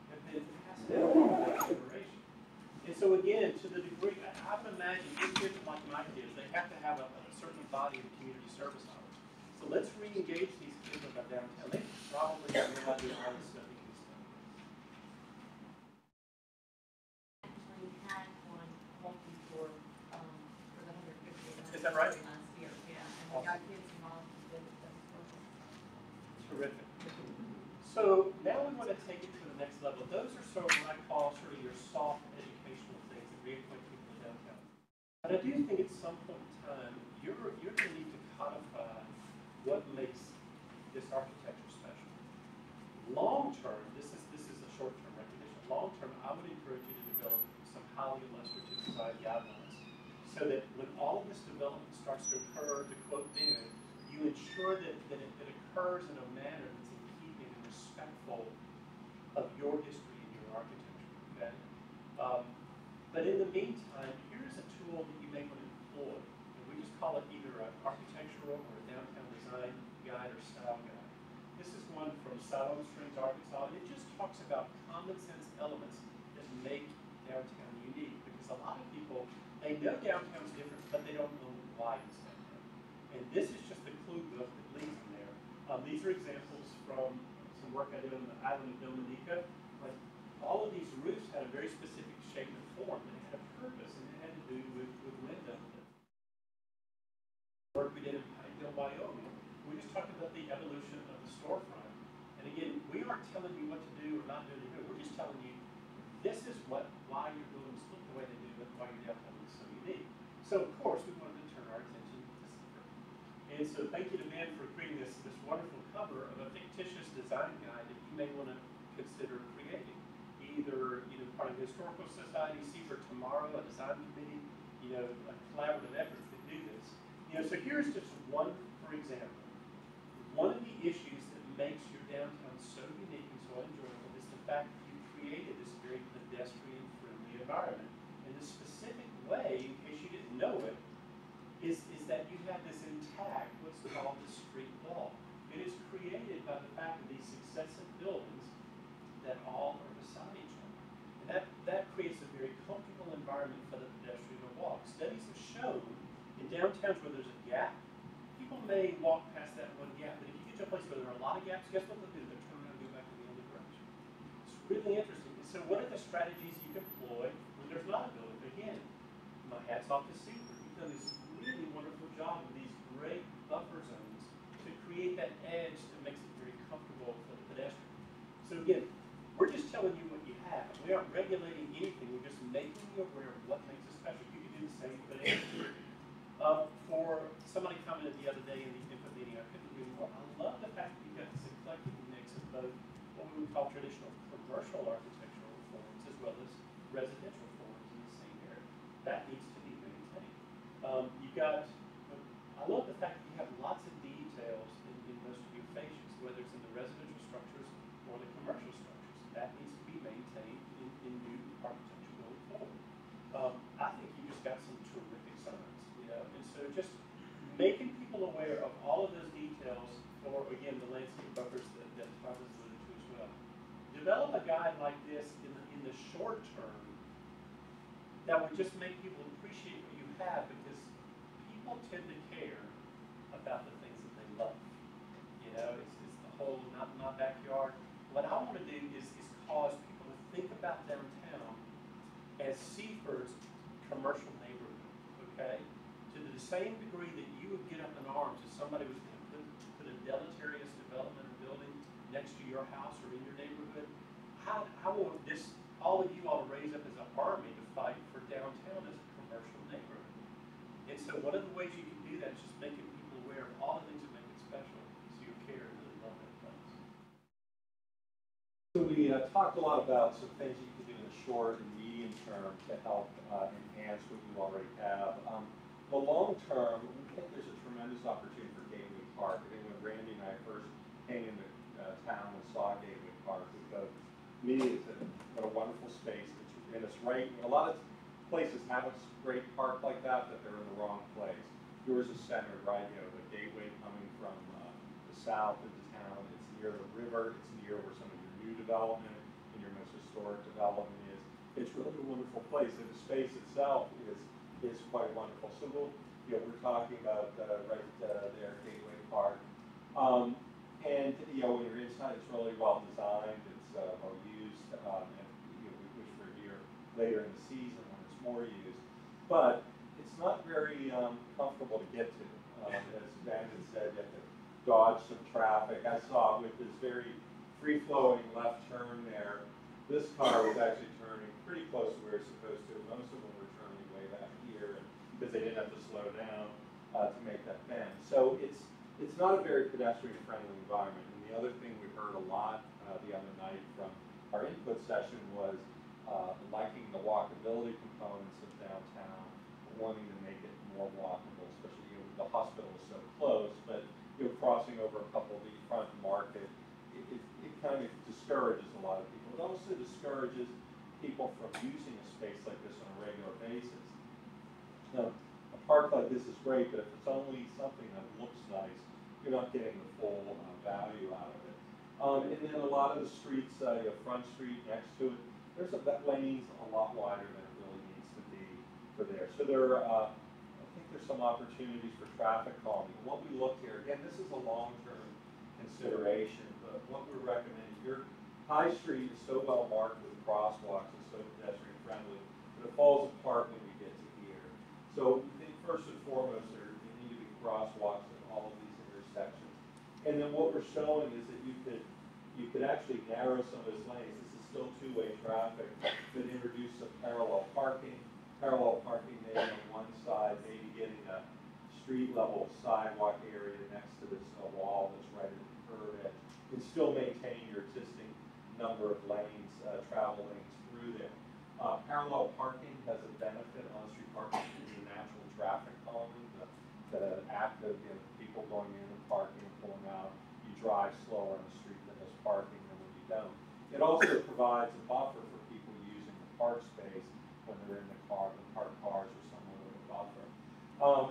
have been passed down to the next generation. And so again, to the degree, I would imagine these kids like my kids, they have to have a certain body of community service hours. So let's re-engage these kids about downtown. They probably have no idea how to study this stuff. Actually had one walking tour for the 150th. Is that right? Last year, yeah. And we got kids involved and did it. That was perfect. Terrific. So now we want to take it to the next level. Those are sort of what I call sort of your soft educational things that reacquaint people with downtown. But I do think at some point in time, you're going to need to codify what makes this architecture special. Long term, this is a short term recognition. Long term, I would encourage you to develop some highly illustrative design guidelines so that when all of this development starts to occur, to quote Dan, you ensure that it occurs in a manner that's in keeping and respectful of your history and your architecture. Okay? But in the meantime, here's a tool that you may want to employ. And we just call it either an architectural or a downtown design guide or style guide. This is one from Saddle and Strings, Arkansas, and it just talks about common sense elements that make downtown unique. Because a lot of people, they know downtown's different, but they don't know why it's downtown. And this is just a clue book that leads them there. These are examples from some work I did on the island of Dominica. Like, all of these roofs had a very specific shape and form, and it had a purpose, and it had to do with window. Work we did in Pineville, Wyoming. We just talked about the evolution of the storefront. And again, we aren't telling you what to do or not do to do. We're just telling you this is why your buildings look the way they do, and why your downtown is so unique. So of course we wanted to turn our attention to Seaford. And so thank you to Ben for creating this wonderful cover of a fictitious design guide that you may want to consider creating. Either part of the Historical Society, Seaford Tomorrow, a design committee, a collaborative effort to do this. So here's just one, for example. One of the issues that makes your downtown so unique and so enjoyable is the fact that you created this very pedestrian-friendly environment. And the specific way, in case you didn't know it, is that you have this intact, what's called the street wall. It is created by the fact of these successive buildings that all are beside each other. And that creates a very comfortable environment for the pedestrian to walk. Studies have shown in downtowns where there's a gap, people may walk past that one gap, but if you get to a place where there are a lot of gaps, guess what they'll do? They'll turn around and go back in the other direction. It's really interesting. So what are the strategies you can employ when there's not a building? Again, my hat's off to Seaford. You've done this really wonderful job with these great buffer zones to create that edge that makes it very comfortable for the pedestrian. So again, we're just telling you what you have. We aren't regulating anything. We're just making you aware of what makes it special. You can do the same thing. For somebody commented the other day in the input meeting, I couldn't agree more. I love the fact that you've got this eclectic mix of both what we would call traditional commercial architectural forms as well as residential forms in the same area. That needs to be maintained. I love the fact that you have lots of details in most of your fascias, whether it's in the residential structures or the commercial structures. That needs to be maintained in new architecture going forward. I think you just got some terrific signs, and so just making people aware of all of those details for, again, the landscape buffers that Todd has alluded to as well. Develop a guide like this in the short term that would just make people appreciate what you have, because people tend to care about the things that they love. know, it's the whole, not my backyard. What I want to do is cause people to think about downtown as Seaford's commercial neighborhood, okay? To the same degree that you would get up in arms if somebody was going to put a deleterious development or building next to your house or in your neighborhood, how will this, all of you all raise up as an army to fight for downtown as a commercial neighborhood? And so one of the ways you can do that is just making people aware of all the things that make it special, so you care and really love that place. So we talked a lot about some things you can do in the short and medium term to help enhance what you already have. The long term, we think there's a tremendous opportunity for Gateway Park. I think when Randy and I first came into town and saw Gateway Park, we both immediately said, what a wonderful space. And it's right, a lot of places have a great park like that, but they're in the wrong place. Yours is centered right, you know, the gateway coming from the south into town. It's near the river. It's near where some of your new development and your most historic development is. It's really a wonderful place, and the space itself is quite wonderful. So we're talking about right there, Gateway Park. And when you're inside, it's really well designed. It's well used, and we wish we're here later in the season when it's more used. But it's not very comfortable to get to. As Ben had said, you have to dodge some traffic. I saw with this very free-flowing left turn there, this car was actually turning pretty close to where it's supposed to. Most of them were turning way back here because they didn't have to slow down to make that bend. So it's not a very pedestrian-friendly environment. And the other thing we heard a lot the other night from our input session was liking the walkability components of downtown, wanting to make it more walkable, especially the hospital is so close, but crossing over a couple of the front market, it kind of discourages a lot of people. It also discourages people from using a space like this on a regular basis. Now, a park like this is great, but if it's only something that looks nice, you're not getting the full value out of it. And then a lot of the streets, Front Street next to it, that lane's a lot wider than it really needs to be for there. So I think there's some opportunities for traffic calming. What we look here, again, this is a long-term consideration, but what we're recommending, your High Street is so well marked with crosswalks and so pedestrian friendly, but it falls apart when we get to here. So we think first and foremost, there need to be crosswalks at all of these intersections. And then what we're showing is that you could actually narrow some of those lanes. This is still two-way traffic, but introduce some parallel parking. Parallel parking maybe on one side, maybe getting a street level sidewalk area next to this wall that's right at the curb edge, and still maintain your existing number of lanes, travel lanes through there. Parallel parking has a benefit, on-street parking is a natural traffic calming, the act of people going in and parking and pulling out. You drive slower on the street than there's parking than when you don't. It also provides a buffer for people using the park space when they're in the car, the parked cars or somewhere with a buffer.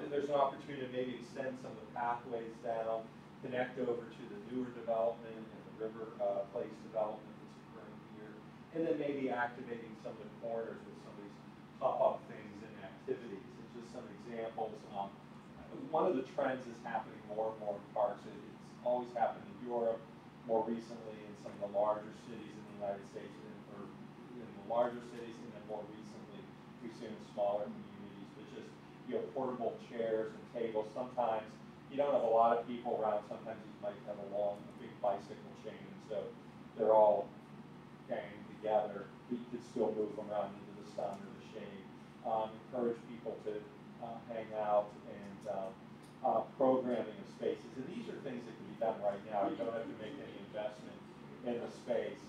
And there's an opportunity to maybe extend some of the pathways down, connect over to the newer development and the River Place development that's occurring here, and then maybe activating some of the corners with some of these pop-up things and activities. And just some examples. One of the trends is happening more and more in parks. It's always happened in Europe, more recently in some of the larger cities in the United States, or in the larger cities, and then more recently we've seen in smaller communities. But just portable chairs and tables. Sometimes you don't have a lot of people around. Sometimes you might have a big bicycle chain, and so they're all ganging together. But you could still move them around into the sun or the shade. Encourage people to hang out and programming of spaces. And these are things that can be done right now. You don't have to make any investment in the space.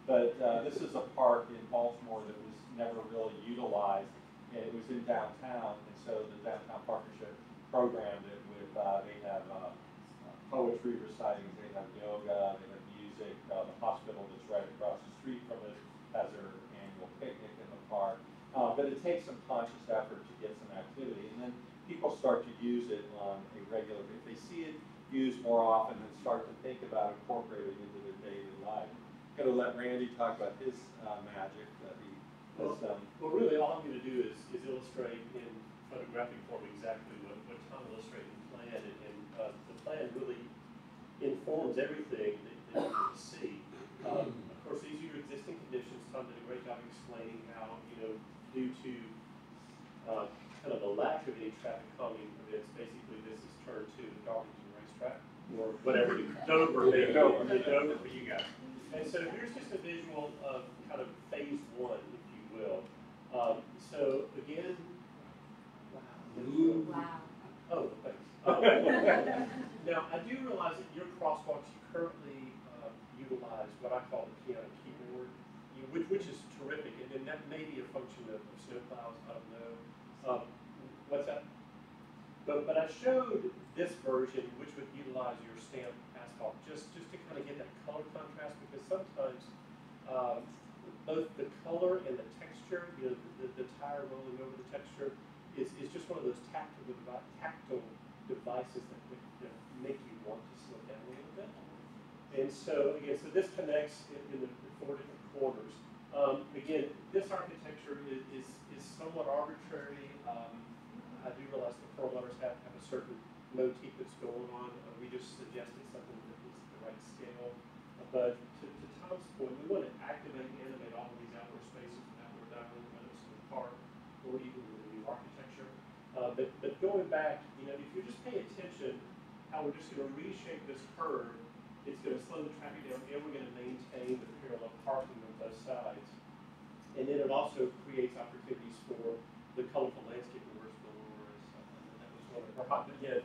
But this is a park in Baltimore that was never really utilized. And it was in downtown, and so the Downtown Partnership programmed it with, they have poetry recitings, they have yoga, they have music. The hospital that's right across the street from it has their annual picnic in the park. But it takes some conscious effort to get some activity. And then people start to use it on a regular basis. If they see it used more often and start to think about incorporating it into their daily life. I'm going to let Randy talk about his magic that he has done. Well, really, all I'm going to do is illustrate in photographic form exactly what Tom illustrated in plan. And the plan really informs everything that you can see. Of course, these are your existing conditions. Tom did a great job explaining how, due to kind of a lack of any traffic calming events, basically this is turned to the Darlington racetrack, or whatever, Dover, maybe, Dover for you guys. And so here's just a visual of kind of phase one, if you will. So again, Wow. oh, thanks. Now, I do realize that your crosswalks, you currently utilize what I call the piano keyboard, which is terrific, and that may be a function of snowplows, I don't know. What's that? But I showed this version, which would utilize your stamped asphalt, just to kind of get that color contrast, because sometimes both the color and the texture, the tire rolling over the texture, is just one of those tactile devices that make you want to slow down a little bit. And so, again, this connects in the four different quarters. Again, this architecture is somewhat arbitrary. I do realize the pearl letters have a certain motif that's going on. We just suggested something that is the right scale. But to Tom's point, we want to activate and animate all of these outdoor spaces and outdoor dining, whether it's in the park or even in the new architecture. But going back, if you just pay attention, how we're just going to reshape this curve, it's going to slow the traffic down, and we're going to maintain the parallel parking on both sides. And then it also creates opportunities for the colorful landscape where Dolores, that was one of her hot. But yeah,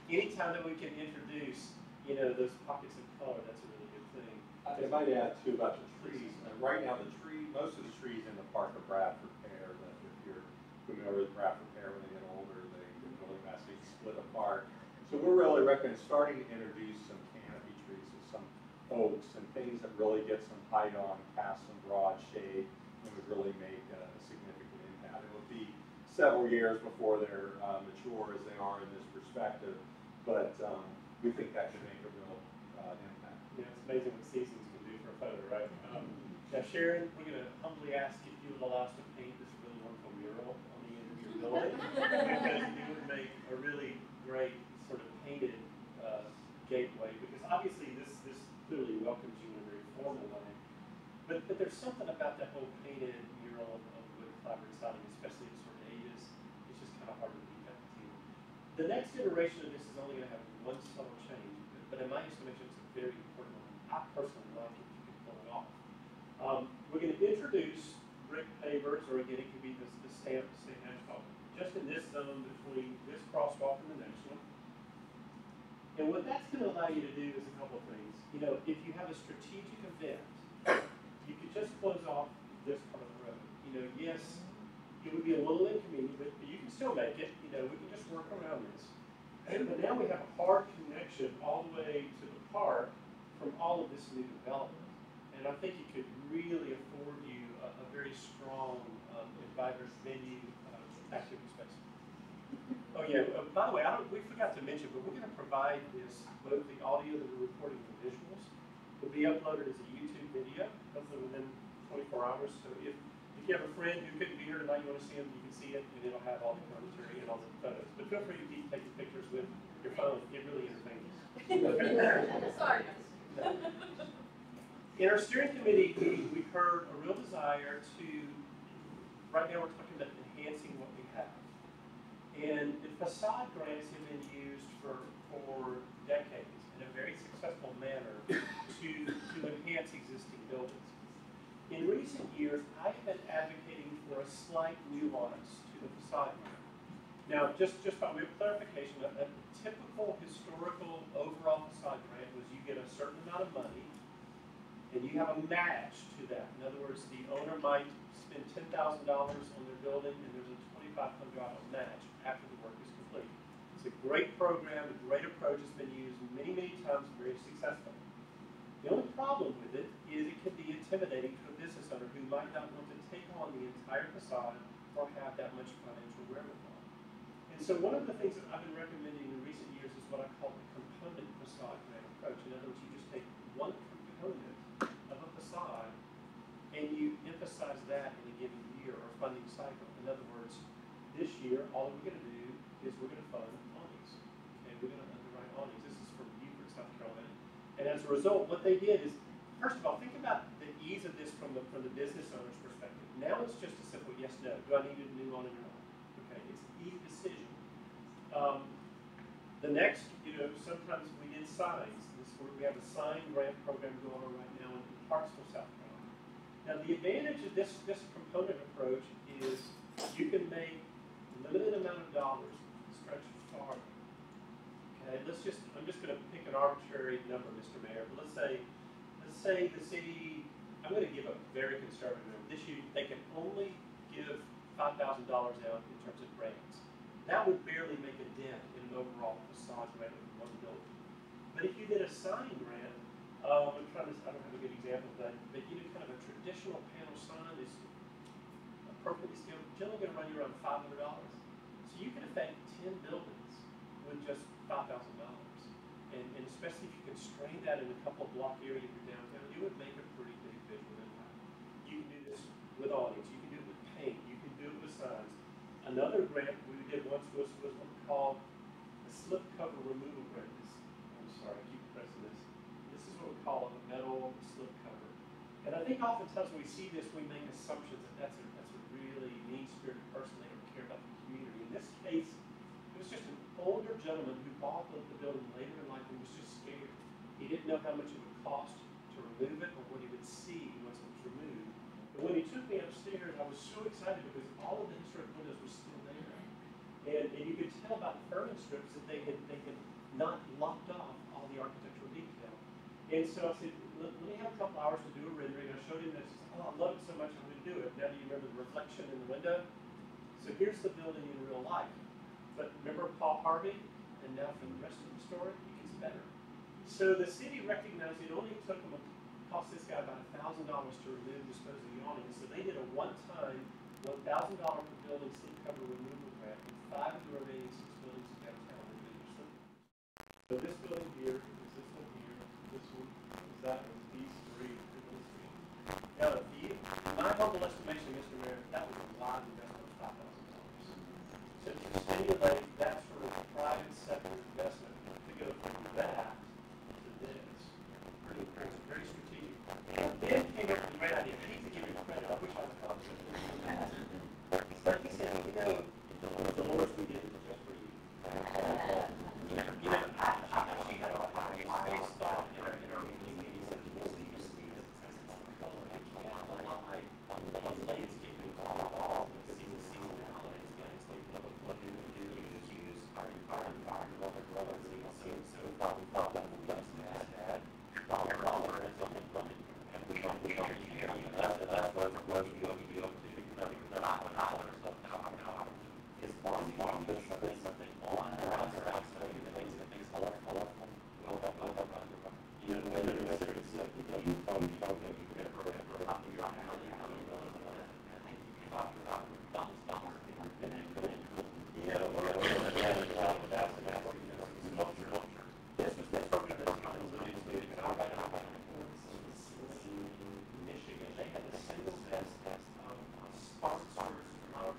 anytime that we can introduce, those pockets of color, that's a really good thing. I might add too about the trees. Right now, most of the trees in the park are Bradford pear. That if you're familiar with Bradford pear, when they get older, they get really messy, split apart. So we're really starting to introduce some canopy trees with some oaks and things that really get some height on, cast some broad shade, and would really make a significant impact. It will be several years before they're mature as they are in this perspective, but we think that could make a real impact. Yeah, it's amazing what seasons can do for a photo, right? Now, Sharon, we're going to humbly ask if you would allow us to paint this really wonderful mural on the end of your building, because it would make a really great sort of painted gateway, because obviously this clearly welcomes you in a very formal way. But there's something about that whole painted mural of wood clapboard siding, especially at certain ages, it's just kind of hard to beat that too. The next iteration of this is only going to have one subtle change, but in my estimation, it's a very important one. I personally like it if you can pull it off. We're going to introduce brick pavers, or again, it could be the stamped asphalt, just in this zone between this crosswalk and the next one. And what that's going to allow you to do is a couple of things. If you have a strategic event, you could just close off this part of the road. Yes, it would be a little inconvenient, but you can still make it. We can just work around this. But now we have a hard connection all the way to the park from all of this new development. And I think it could really afford you a very strong and vibrant venue activity space. Oh yeah, by the way, we forgot to mention, but we're going to provide both the audio that we're recording and the visuals will be uploaded as a YouTube video, hopefully within 24 hours. So if you have a friend who couldn't be here tonight, you want to see them, you can see it, and it'll have all the commentary and all the photos. But feel free to keep taking pictures with your phone. It really entertains you. Sorry. In our steering committee, we heard a real desire to, right now we're talking about enhancing what we have. And the facade grants have been used for decades in a very successful manner to enhance existing buildings. In recent years, I've been advocating for a slight nuance to the facade grant. Now, just by way of clarification, a typical historical overall facade grant was you get a certain amount of money and you have a match to that. In other words, the owner might spend $10,000 on their building and there's a $2,500 match after the work is complete. It's a great program, a great approach. It's been used many, many times, very successfully. The only problem with it is it can be intimidating to a business owner who might not want to take on the entire facade or have that much financial wherewithal. And so one of the things that I've been recommending in recent years is what I call the component facade grant approach. In other words, you just take one component of a facade and you emphasize that in a given year or funding cycle. In other words, this year, all we're going to do is we're going to fund awnings. Okay, we're going to underwrite awnings. This is from Seaford, South Carolina. And as a result, what they did is, first of all, think about the ease of this from the business owner's perspective. Now it's just a simple yes, no. Do I need a new awning or not? Okay, it's an easy decision. The next, sometimes we did signs. We have a sign grant program going on right now in Hartsville, South Carolina. Now the advantage of this component approach is you can make a limited amount of dollars stretch farther. Okay, I'm just going to pick an arbitrary number, Mr. Mayor, but let's say the city, I'm going to give a very conservative number. This year, they can only give $5,000 out in terms of grants. That would barely make a dent in an overall facade grant of one building. But if you did a sign grant, I don't have a good example of that, but you do kind of a traditional panel sign is appropriately scaled, generally going to run you around $500. So you can affect 10 buildings with just $5,000. And especially if you constrain that in a couple of block areas of your downtown, it would make a pretty big visual impact. You can do this with awnings, you can do it with paint, you can do it with signs. Another grant we did once was what we called the slip cover removal grant. I'm sorry, I keep pressing this. This is what we call a metal slip cover. And I think oftentimes when we see this, we make assumptions that that's a really mean-spirited person. They don't care about the community. In this case, it was just an older gentleman who bought the building later in life and was just scared. He didn't know how much it would cost to remove it or what he would see once it was removed. But when he took me upstairs, I was so excited because all of the historic windows were still there. And you could tell by the furring strips that they had not locked off all the architectural detail. And so I said, let me have a couple hours to do a rendering. I showed him this. He said, oh, I love it so much, I'm going to do it. Now do you remember the reflection in the window? So here's the building in real life. But remember Paul Harvey? And now for the rest of the story, it gets better. So the city recognized it only cost this guy about $1,000 to remove and dispose of the awning. So they did a one-time $1,000 per building slip cover removal grant with 5 of the remaining 6 buildings downtown that they were slipping. So this building here, is this one here, this one, is that one, these 3, these 3. Now, in my humble estimation, Mr. Mayor, that was a lot of investment of $5,000. So to stimulate that sort of private sector investment to go from that to this, very strategic. And Ben came up with a great idea. I hate to give him credit. I wish I was talking to him. But he said, Dolores, we did it just for you. She had a space thought in our meeting. He said, we'll see you see it. Landscaping all the seasonal landscaping of what you use our environmental so far we thought that we just had dollar as a limit and we don't care that's what we go to $1 of dollar is one something on or outside so things colorful whether it's you probably never up your alley Michigan, they had a single test of sponsors from our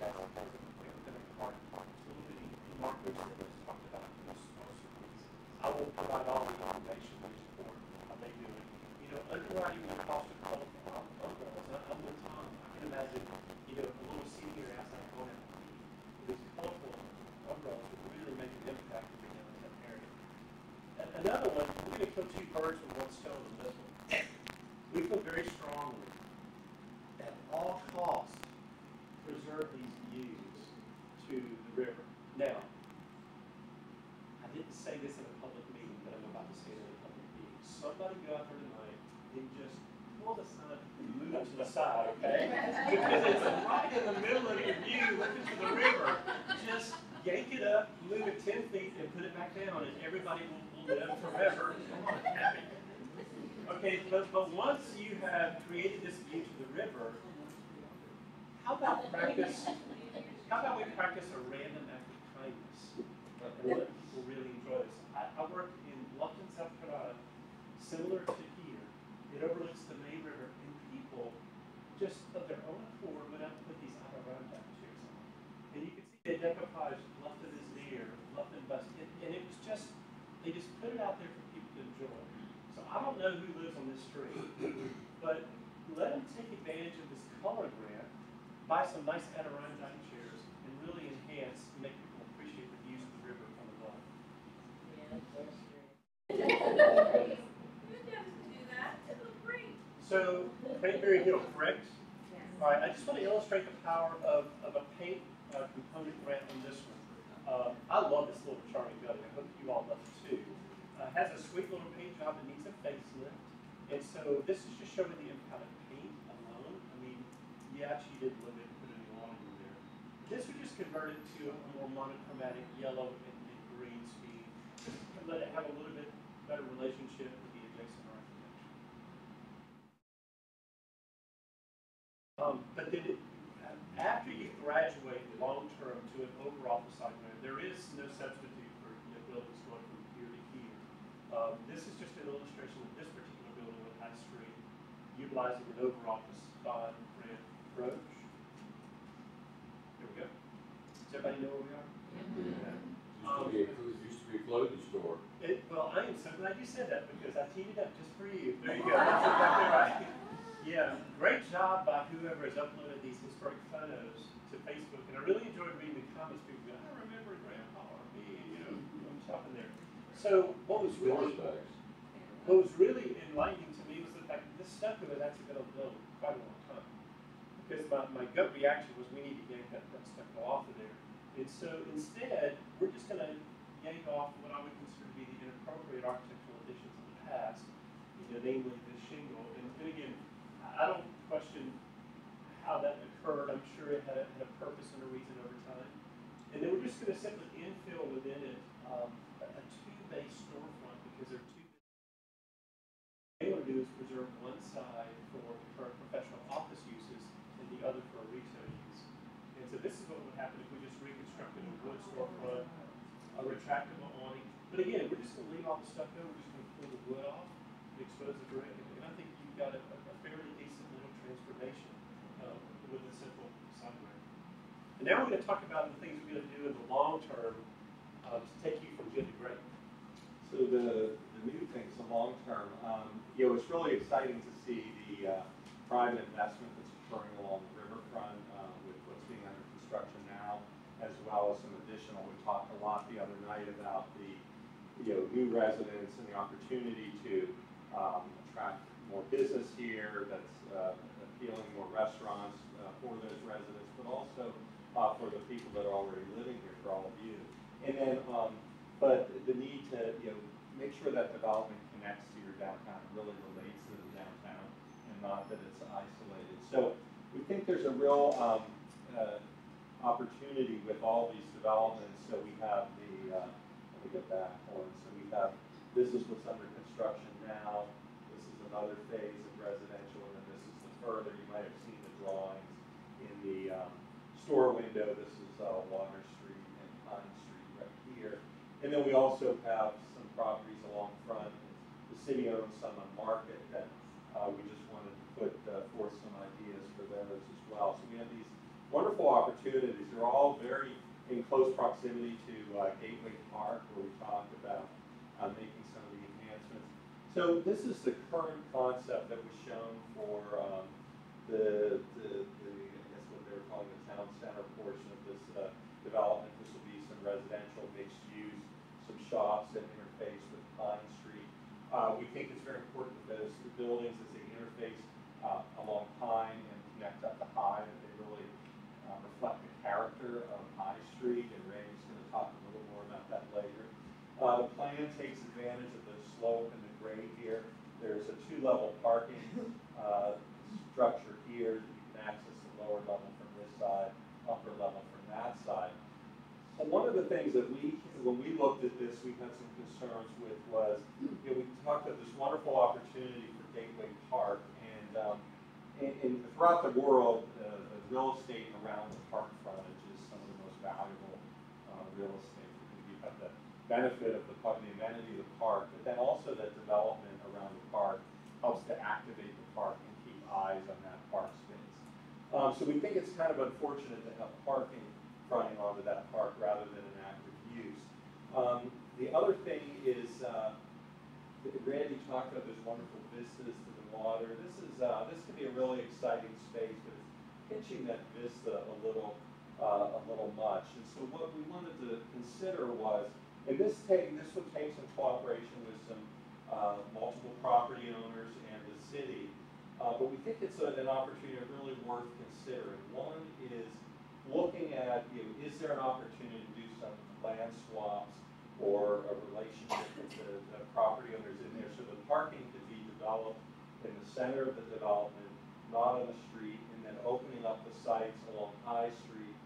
markers that was talked about sponsors. I will provide all the information to support how they do it. Underwriting the cost of colorful umbrellas. I'm with Tom. I can imagine, a little senior outside going out to eat. These colorful umbrellas would really make an impact in the downtown area. Another one, we're going to kill 2 birds with 1 stone on this one. We feel very strongly at all costs preserve these views to the river. Now, I didn't say this in a public meeting, but I'm about to say it in a public meeting. Somebody go out there tonight and just pull the sign and move it to the side, okay? Because it's right in the middle of your view looking to the river. Just yank it up, move it 10 feet, and put it back down, and everybody will live forever. Okay, but once you have created this view to the river, how about we practice a random act of kindness and let people really enjoy this? I work in Bluffton, South Carolina, similar to here. It overlooks the main river, and people just of their own accord went out and put these Adirondack chairs on. And you can see they decoupage Bluffton is near, Bluffton bus, and it was just, they just put it out there for people to enjoy. So I'm on this street. But let them take advantage of this color grant, buy some nice Adirondack chairs, and really enhance and make people appreciate the views of the river from above. Yeah, that's great. You'd have to do that. It looked great. So, Cranberry Hill, correct? All right, I just want to illustrate the power of a paint component grant on this one. I love this little charming building. I hope you all love it too. It has a sweet little paint job that needs a facelift. And so this is just showing the impact of paint alone. I mean, yeah, she did live it and put a new awning in there. This would just convert it to a more monochromatic yellow and green scheme. Just to let it have a little bit better relationship with the adjacent architecture. But then after you graduate long-term to an over-office site grant, there is no substitute for buildings going from here to here. This is just an illustration of this particular building on High Street, utilizing an over-office bond grant approach. There we go. Does everybody know where we are? Used to be a clothing store. Well, I am so glad you said that because I teed it up just for you. There you go. That's exactly right. Yeah, great job by whoever has uploaded these historic photos to Facebook. And I really enjoyed reading the comments. People go, I remember Grandpa or me, I'm shopping there. So what was really enlightening to me was the fact that this stucco is actually going to build quite a long time. Because my gut reaction was we need to yank that stucco off of there. And so instead, we're just going to yank off what I would consider to be the inappropriate architectural additions of the past, namely the shingle. And again, I don't question how that occurred. I'm sure it had a purpose and a reason over time. And then we're just going to simply infill within it a two-bay storefront because they're two. What they want to do is preserve one side for current professional office uses and the other for retail use. And so this is what would happen if we just reconstructed a wood storefront, a retractable awning. But again, we're just going to leave off the stucco. We're just going to pull the wood off and expose the brick. And I think you've got a fairly decent little transformation with a simple side grant. And now we're going to talk about the things we're going to do in the long term to take you from good to great. So the new things, the long term, it's really exciting to see the private investment that's occurring along the riverfront with what's being under construction now, as well as some additional. We talked a lot the other night about the new residents and the opportunity to attract more business here. That's appealing more restaurants for those residents, but also for the people that are already living here, for all of you. And then, but the need to make sure that development connects to your downtown and really relates to the downtown, and not that it's isolated. So we think there's a real opportunity with all these developments. So we have the let me get back one. So we have this is what's under construction now. This is another phase of residential, and then this is the further. You might have seen the drawings in the store window. This is Water Street and Pine Street right here. And then we also have some properties along front. The city owns some on Market that we just wanted to put forth some ideas for those as well. So we have these wonderful opportunities. They're all very in close proximity to Gateway Park, where we talked about making some of the enhancements. So this is the current concept that was shown for the I guess what they were calling the town center portion of this development. This will be some residential mixed use, some shops that interface with Pine Street. We think it's very important that those buildings, as they interface along Pine and connect up to High, that they really reflect the character of High Street, and Randy's going to talk a little more about that later. The plan takes advantage of the slope and the grade here. There's a two-level parking structure here that you can access the lower level from this side, upper level from that side. But one of the things that when we looked at this, we had some concerns with was, we talked about this wonderful opportunity for Gateway Park, and throughout the world, the real estate around the park frontage is some of the most valuable real estate, because you have the benefit of the amenity of the park, but then also that development around the park helps to activate the park and keep eyes on that park space. So we think it's kind of unfortunate to have parking fronting onto that park rather than an active use. The other thing is Randy talked about those wonderful vistas to the water. This can be a really exciting space, but it's pitching that vista a little much. And so what we wanted to consider was, and this would take some cooperation with some multiple property owners and the city, but we think it's an opportunity really worth considering. One is looking at, is there an opportunity to do some land swaps or a relationship with the property owners in there, so the parking could be developed in the center of the development, not on the street, and then opening up the sites along High Street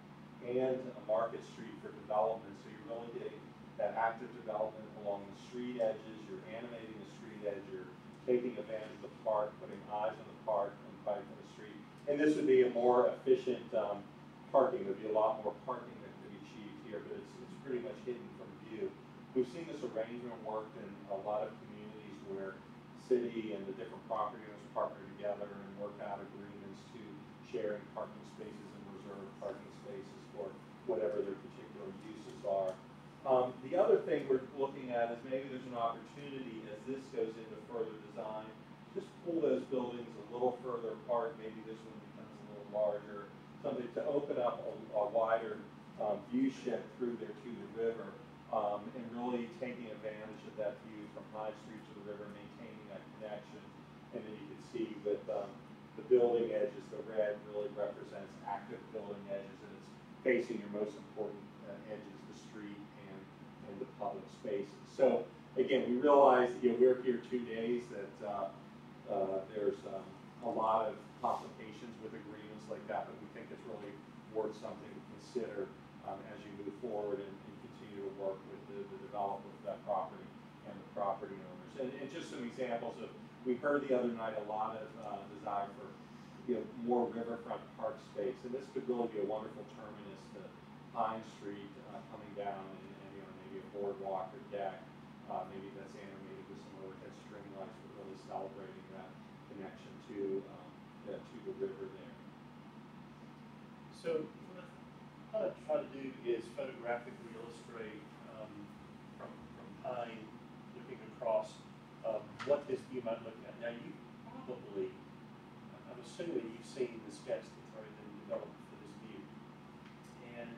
and Market Street for development. So you're really getting that active development along the street edges, you're animating the street edge, you're taking advantage of the park, putting eyes on the park and fighting for the street. And this would be a more efficient parking. There'd be a lot more parking that could be achieved here, but it's pretty much hidden from view. We've seen this arrangement worked in a lot of communities where city and the different property owners partner together and work out agreements to sharing parking spaces and reserve parking spaces for whatever their particular uses are. The other thing we're looking at is maybe there's an opportunity as this goes into further design, just pull those buildings a little further apart. Maybe this one becomes a little larger, something to open up a wider view shed through there to the river, and really taking advantage of that view from High Street to the river, maintaining that connection. And then you can see with the building edges, the red really represents active building edges, and it's facing your most important edges, the street and the public spaces. So again, we realize we're here 2 days, that there's a lot of complications with agreements like that, but we think it's really worth something to consider as you move forward and continue to work with the developer of that property and the property owners. And just some examples of, we heard the other night a lot of desire for more riverfront park space, and this could really be a wonderful terminus to Pine Street coming down and maybe a boardwalk or deck. Maybe that's animated with some overhead string lights, but really celebrating that connection to the river there. So what I'm trying to do is photographically illustrate from Pine looking across what this view might look at. Now you probably, I'm assuming you've seen the sketch that's already been developed for this view. And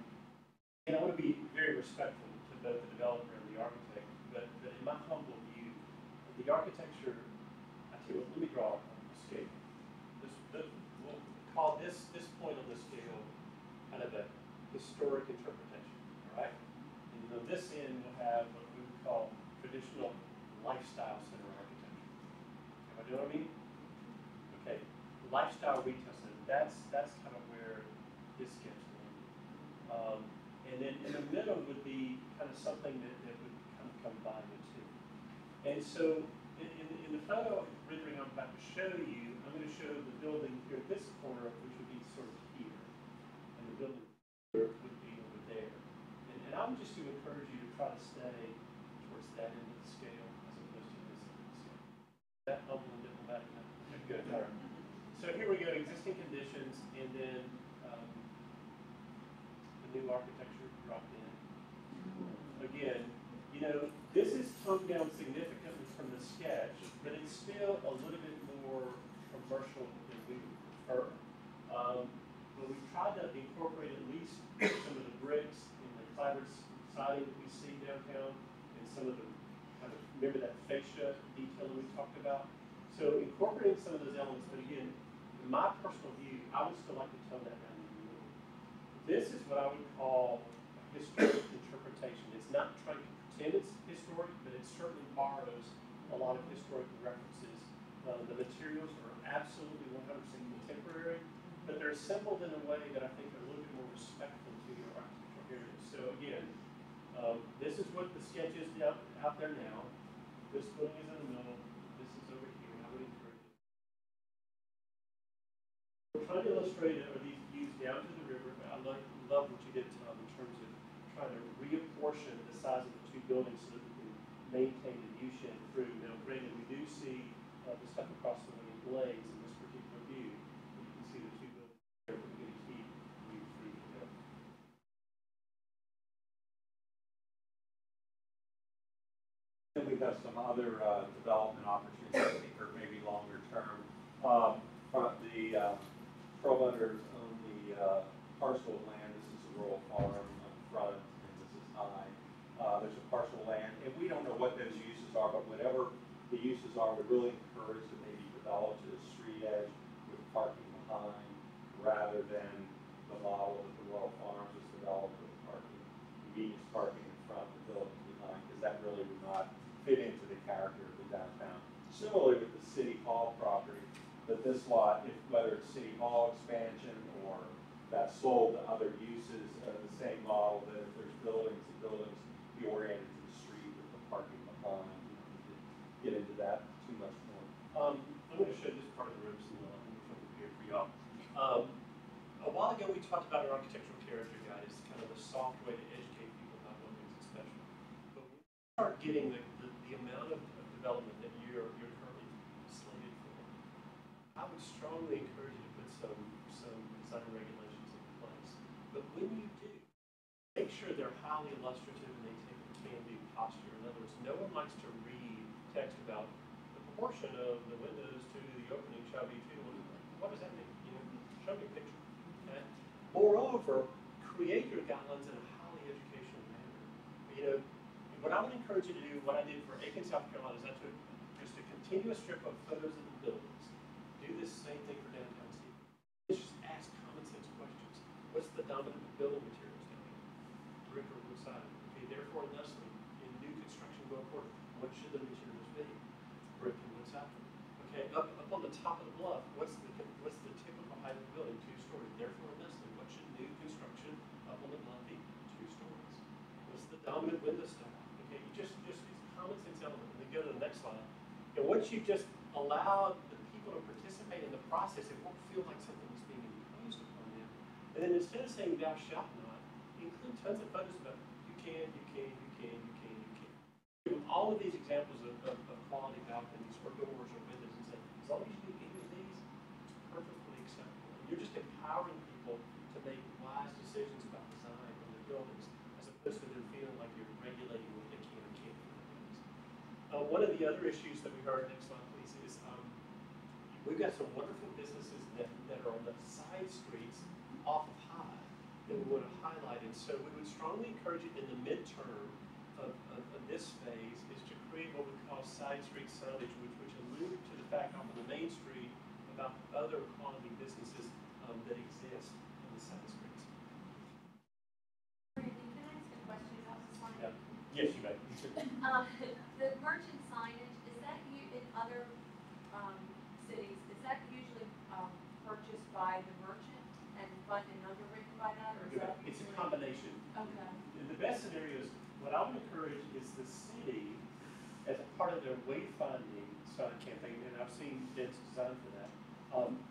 I want to be very respectful to both the developer and the architect, but in my humble view, the architecture, I tell you what, let me draw a scale. We'll call this point on the scale kind of a historic interpretation, all right? And on this end, we'll have what we would call traditional lifestyle center architecture. Am I doing what I mean? Okay, lifestyle retail center, that's kind of where this sketch is. And then in the middle would be kind of something that would kind of combine the two. And so in the photo rendering I'm about to show you, I'm going to show the building here at this corner, which would be sort of here. And the building would be over there. And I would just encourage you to try to stay towards that end of the scale as opposed to this end of the scale. Is that helpful and diplomatic enough? Okay, good. All right. So here we go, existing conditions, and then the new architecture dropped in. Again, this is toned down significantly from the sketch, but it's still a little bit more commercial than we would prefer. But we've tried to incorporate at least some of the bricks and the fiber siding that we see downtown, and some of the kind of, remember that fascia detail that we talked about? So incorporating some of those elements, but again, in my personal view, I would still like to tone that down a little. This is what I would call a historic interpretation. It's not trying to pretend it's historic, but it certainly borrows a lot of historical references. The materials are absolutely 100% contemporary, but they're assembled in a way that I think are a little bit more respectful to your architectural heritage. So again, this is what the sketch is out there now. This building is in the middle. This is over here. I would encourage it. We're trying to illustrate are these views down to the river, but I love what you did, Tom, in terms of trying to reapportion the size of the two buildings so that we can maintain the view shed through. Now, granted, we do see the stuff across the way in Blaze in this particular view. You can see the two buildings there, but we're going to keep view through there. And we have some other development opportunities or maybe longer term. From the Promoter's own the parcel of land. This is a rural farm on front, and this is high. There's a parcel of land, and we don't know what those uses are, but whatever the uses are, we really encourage that they be developed to the street edge with parking behind, rather than the model that the rural farms is developed with parking, convenience parking in front, the buildings behind, because that really would not fit into the character of the downtown. Similarly with the City Hall property, that this lot, whether it's City Hall expansion or that's sold to other uses, the same model, that if there's buildings, the buildings be oriented to the street with the parking behind. You don't need to get into that too much more. I'm going to show this part of the room so we'll come here for y'all. A while ago we talked about an architectural character guide as kind of a soft way to educate people about what makes it special. But when you start getting the amount of development that you're currently slated for, I would strongly encourage you to put some design regulations in place. But when you do, make sure they're highly illustrative and they take a can-do posture. In other words, no one likes to read text about the proportion of the windows to the opening shall be 2 to 1. What does that mean? You know, show me a picture. Okay? Moreover, create your guidelines in a highly educational manner. You know, what I would encourage you to do, what I did for Aiken, South Carolina, is I took just a continuous strip of photos of the buildings. Do this same thing for downtown Seaford. Just ask common sense questions. What's the dominant building materials down here? Brick or wood siding? Okay, therefore, thusly, in new construction going forward, what should the materials be? Brick and wood siding. Okay, up on the top of the bluff, what's the typical height of the building? 2 stories. Therefore, thusly, what should new construction up on the bluff be? 2 stories. What's the dominant window style? Okay, you just these common sense elements. And then go to the next slide. And once you've just allowed the people to participate in the process, it won't feel like something is being imposed upon them. And then instead of saying thou shalt not, include tons of photos about you can. With all of these examples of quality balconies or doors or windows, and say, as long as you do any of these, it's perfectly acceptable. And you're just empowering people to make wise decisions about design of their buildings, as opposed to them feeling like you're regulating what they can and can't do in their buildings. One of the other issues that we heard, next slide please, is we've got some wonderful businesses that are on the side streets off of High that we want to highlight. And so we would strongly encourage you in the midterm of this phase is to create what we call side street signage, which allude to the fact off of the main street about other quality businesses that exist on the side streets. Randy, can I ask a question about this line? Yeah. Yes, you may. The merchant signage, is that in other cities, is that usually purchased by the merchant and funded and underwritten by that, or is that? It's a combination. Okay. The best scenario is, what I would encourage is the city, as a part of their wayfinding sign campaign, and I've seen bids designed for that,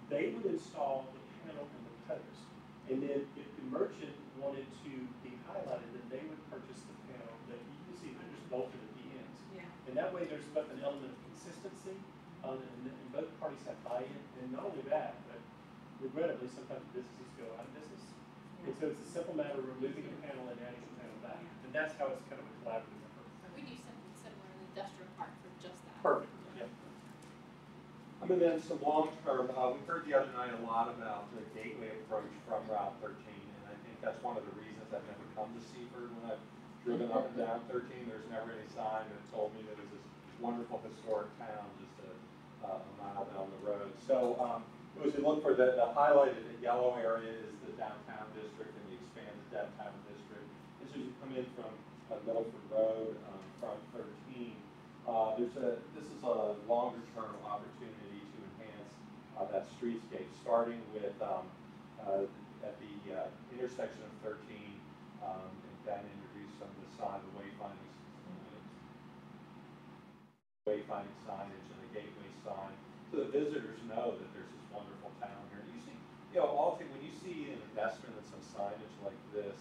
they would install the panel and the post. And then if the merchant wanted to be highlighted, then they would purchase the panel that you can see they're just bolted at the ends. Yeah. And that way there's both an element of consistency, and both parties have buy-in. And not only that, but regrettably, sometimes businesses go out of business. And so it's a simple matter of removing a panel and adding a panel back. And that's how it's kind of a collaborative effort. We do something similar in the industrial park for just that. Perfect. Yeah. And then some long-term, we heard the other night a lot about the gateway approach from Route 13, and I think that's one of the reasons I've never come to Seaford. When I've driven up and down 13, there's never any sign that told me that it was this wonderful historic town just a mile down the road. So as we look for the highlighted yellow area is the downtown district and the expanded downtown district. As you come in from Middleford Road, from 13, this is a longer term opportunity to enhance that streetscape, starting with at the intersection of 13, and then introduce some of the wayfinding signage and a gateway sign, so the visitors know that there's this wonderful town here. You see, when you see an investment in some signage like this,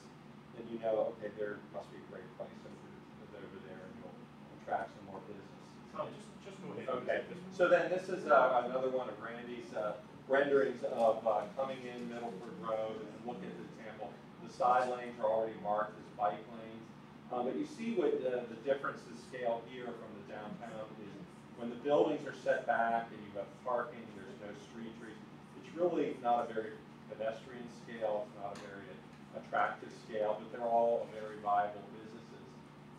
then you know, okay, there must be a great place over there, and you'll attract some more business. Just go ahead. Okay, so then this is another one of Randy's renderings of coming in Middleford Road and looking at the temple. The side lanes are already marked as bike lanes. But you see what the difference in scale here from the downtown is when the buildings are set back and you have parking, there's no street trees. It's really not a very pedestrian scale, it's not a very attractive scale, but they're all very viable businesses.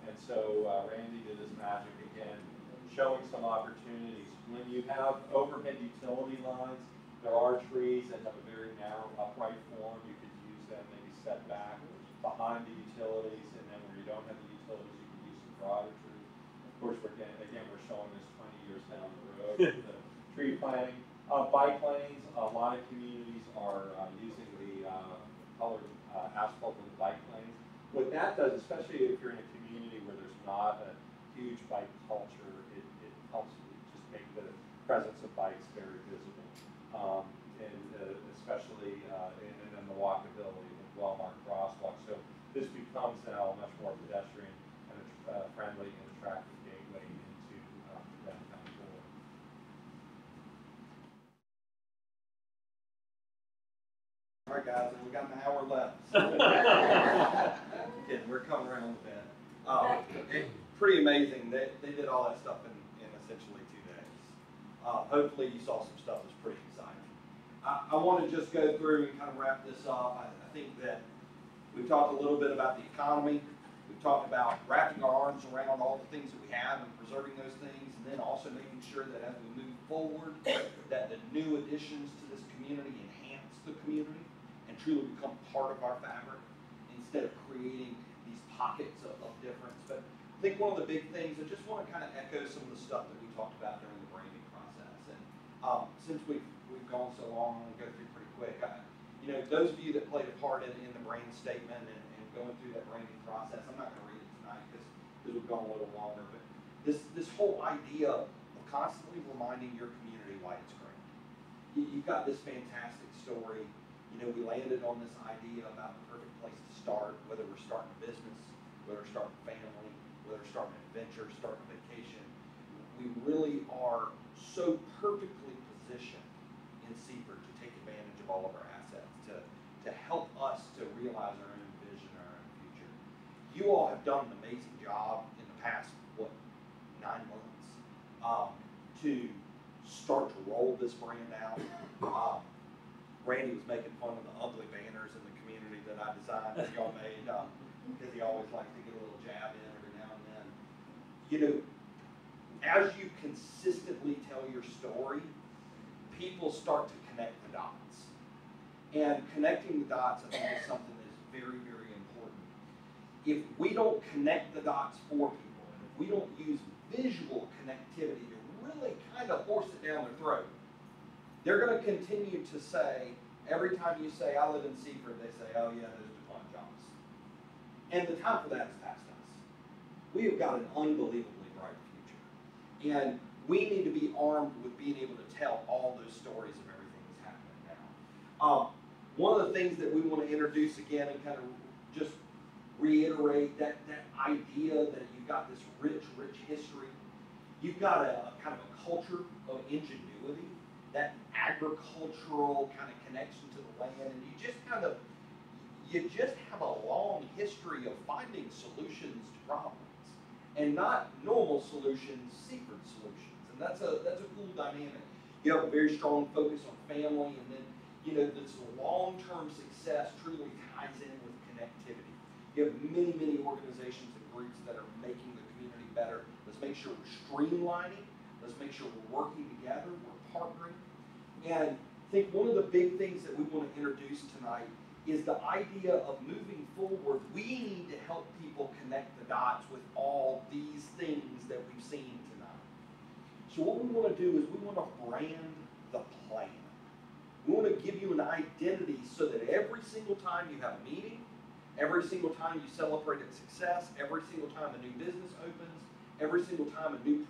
And so Randy did his magic again, showing some opportunities. When you have overhead utility lines, there are trees that have a very narrow upright form. You could use them maybe set back behind the utilities, and then where you don't have the utilities, you can use some broader trees. Of course, we're showing this 20 years down the road with the tree planting. Bike lanes, a lot of communities are using the colored asphalt with bike lanes. What that does, especially if you're in a community where there's not a huge bike culture, it helps just make the presence of bikes very visible. And especially and then the walkability with well-marked crosswalks. So this becomes now a much more pedestrian and friendly and attractive gateway into downtown Delaware. All right, guys, and we got an hour left. Kidding, we're coming around the bend. Pretty amazing. They did all that stuff in essentially 2 days. Hopefully you saw some stuff that's pretty exciting. I want to just go through and kind of wrap this up. I think that we've talked a little bit about the economy. We've talked about wrapping our arms around all the things that we have and preserving those things, and then also making sure that as we move forward, that the new additions to this community enhance the community and truly become part of our fabric instead of creating these pockets of difference. But I think one of the big things, I just want to kind of echo some of the stuff that we talked about during the branding process. And since we've gone so long, I'm going to go through pretty quick. Those of you that played a part in the brand statement and going through that branding process, I'm not going to read it tonight because we've gone a little longer. But this whole idea of constantly reminding your community why it's great. You've got this fantastic story. We landed on this idea about the perfect place to start, whether we're starting a business, whether we're starting a family, whether we're starting an adventure, starting a vacation. We really are so perfectly positioned in Seaford to take advantage of all of our assets, to help us to realize our own vision, our own future. You all have done an amazing job in the past, 9 months, to start to roll this brand out. Randy was making fun of the ugly banners in the community that I designed that y'all made, because he always likes to get a little jab in every now and then. As you consistently tell your story, people start to connect the dots. And connecting the dots, I think, is something that is very, very important. If we don't connect the dots for people, and if we don't use visual connectivity to really kind of force it down their throat, they're going to continue to say, every time you say, I live in Seaford, they say, oh yeah, those DuPont jobs. And the time for that is past us. We have got an unbelievably bright future. And we need to be armed with being able to tell all those stories of everything that's happening now. One of the things that we want to introduce again and kind of just reiterate that idea that you've got this rich, rich history. You've got a kind of a culture of ingenuity, that agricultural kind of connection to the land, and you just have a long history of finding solutions to problems, and not normal solutions, Seaford solutions, and that's a cool dynamic. You have a very strong focus on family, and then this long-term success truly ties in with connectivity. You have many, many organizations and groups that are making the community better. Let's make sure we're streamlining. Let's make sure we're working together. We're partnering. And I think one of the big things that we want to introduce tonight is the idea of moving forward. We need to help people connect the dots with all these things that we've seen tonight. So what we want to do is we want to brand the plan. We want to give you an identity so that every single time you have a meeting, every single time you celebrate a success, every single time a new business opens, every single time a new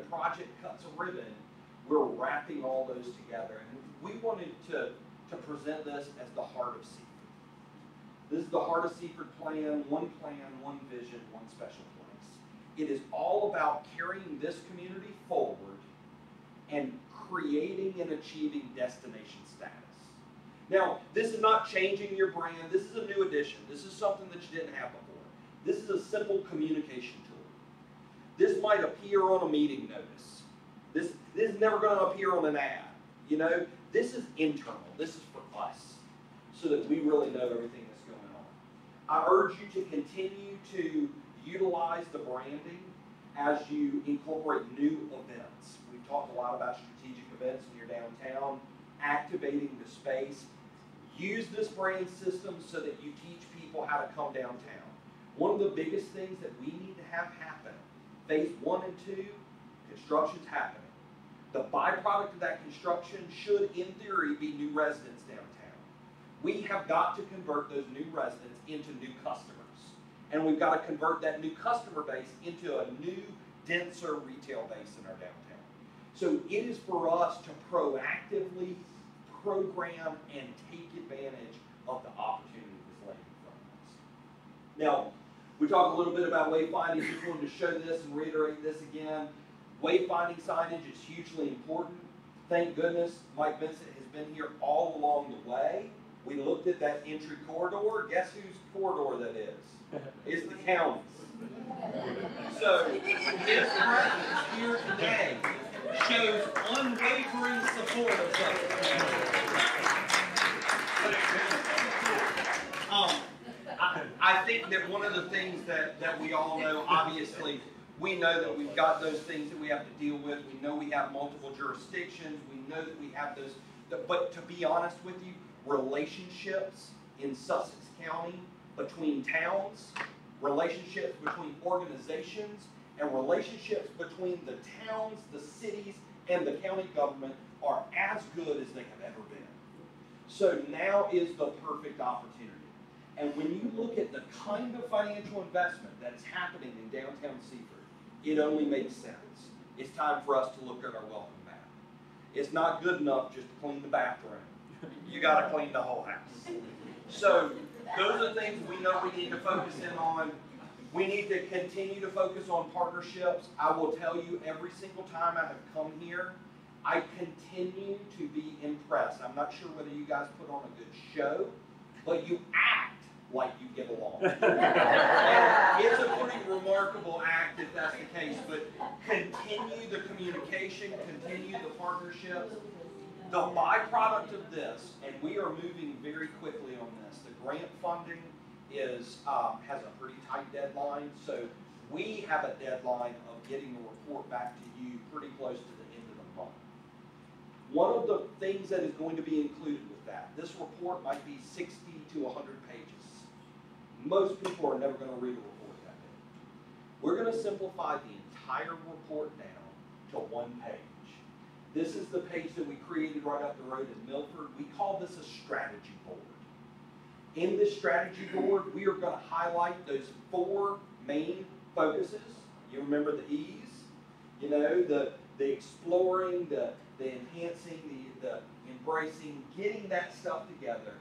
project cuts a ribbon, we're wrapping all those together. And we wanted to present this as the heart of Seaford. This is the heart of Seaford plan, one vision, one special place. It is all about carrying this community forward and creating and achieving destination status. Now, this is not changing your brand. This is a new addition. This is something that you didn't have before. This is a simple communication tool. This might appear on a meeting notice. This is never going to appear on an ad. You know, this is internal. This is for us, so that we really know everything that's going on. I urge you to continue to utilize the branding as you incorporate new events. We've talked a lot about strategic events in your downtown, activating the space. Use this brand system so that you teach people how to come downtown. One of the biggest things that we need to have happen, phase 1 and 2, construction's happening. The byproduct of that construction should, in theory, be new residents downtown. We have got to convert those new residents into new customers. And we've got to convert that new customer base into a new, denser retail base in our downtown. So it is for us to proactively program and take advantage of the opportunity that's laid in front of us. Now, we talked a little bit about wayfinding. Just wanted to show this and reiterate this again. Wayfinding signage is hugely important. Thank goodness Mike Vincent has been here all along the way. We looked at that entry corridor. Guess whose corridor that is? It's the county's. So his presence here today shows unwavering support of I think that one of the things that we all know, obviously, we know that we've got those things that we have to deal with. We know we have multiple jurisdictions. We know that we have those. But to be honest with you, relationships in Sussex County between towns, relationships between organizations, and relationships between the towns, the cities, and the county government are as good as they have ever been. So now is the perfect opportunity. And when you look at the kind of financial investment that is happening in downtown Seaford, it only makes sense. It's time for us to look at our welcome mat. It's not good enough just to clean the bathroom. You got to clean the whole house. So those are things we know we need to focus in on. We need to continue to focus on partnerships. I will tell you, every single time I have come here, I continue to be impressed. I'm not sure whether you guys put on a good show, but you act like you get along. And it's a pretty remarkable act if that's the case, but continue the communication, continue the partnerships. The byproduct of this, and we are moving very quickly on this, the grant funding is has a pretty tight deadline, so we have a deadline of getting a report back to you pretty close to the end of the month. One of the things that is going to be included with that, this report might be 60 to 100 pages. Most people are never going to read a report that big. We're going to simplify the entire report down to one page. This is the page that we created right up the road in Milford. We call this a strategy board. In this strategy board, we are going to highlight those 4 main focuses. You remember the E's? You know, the exploring, the enhancing, the embracing, getting that stuff together.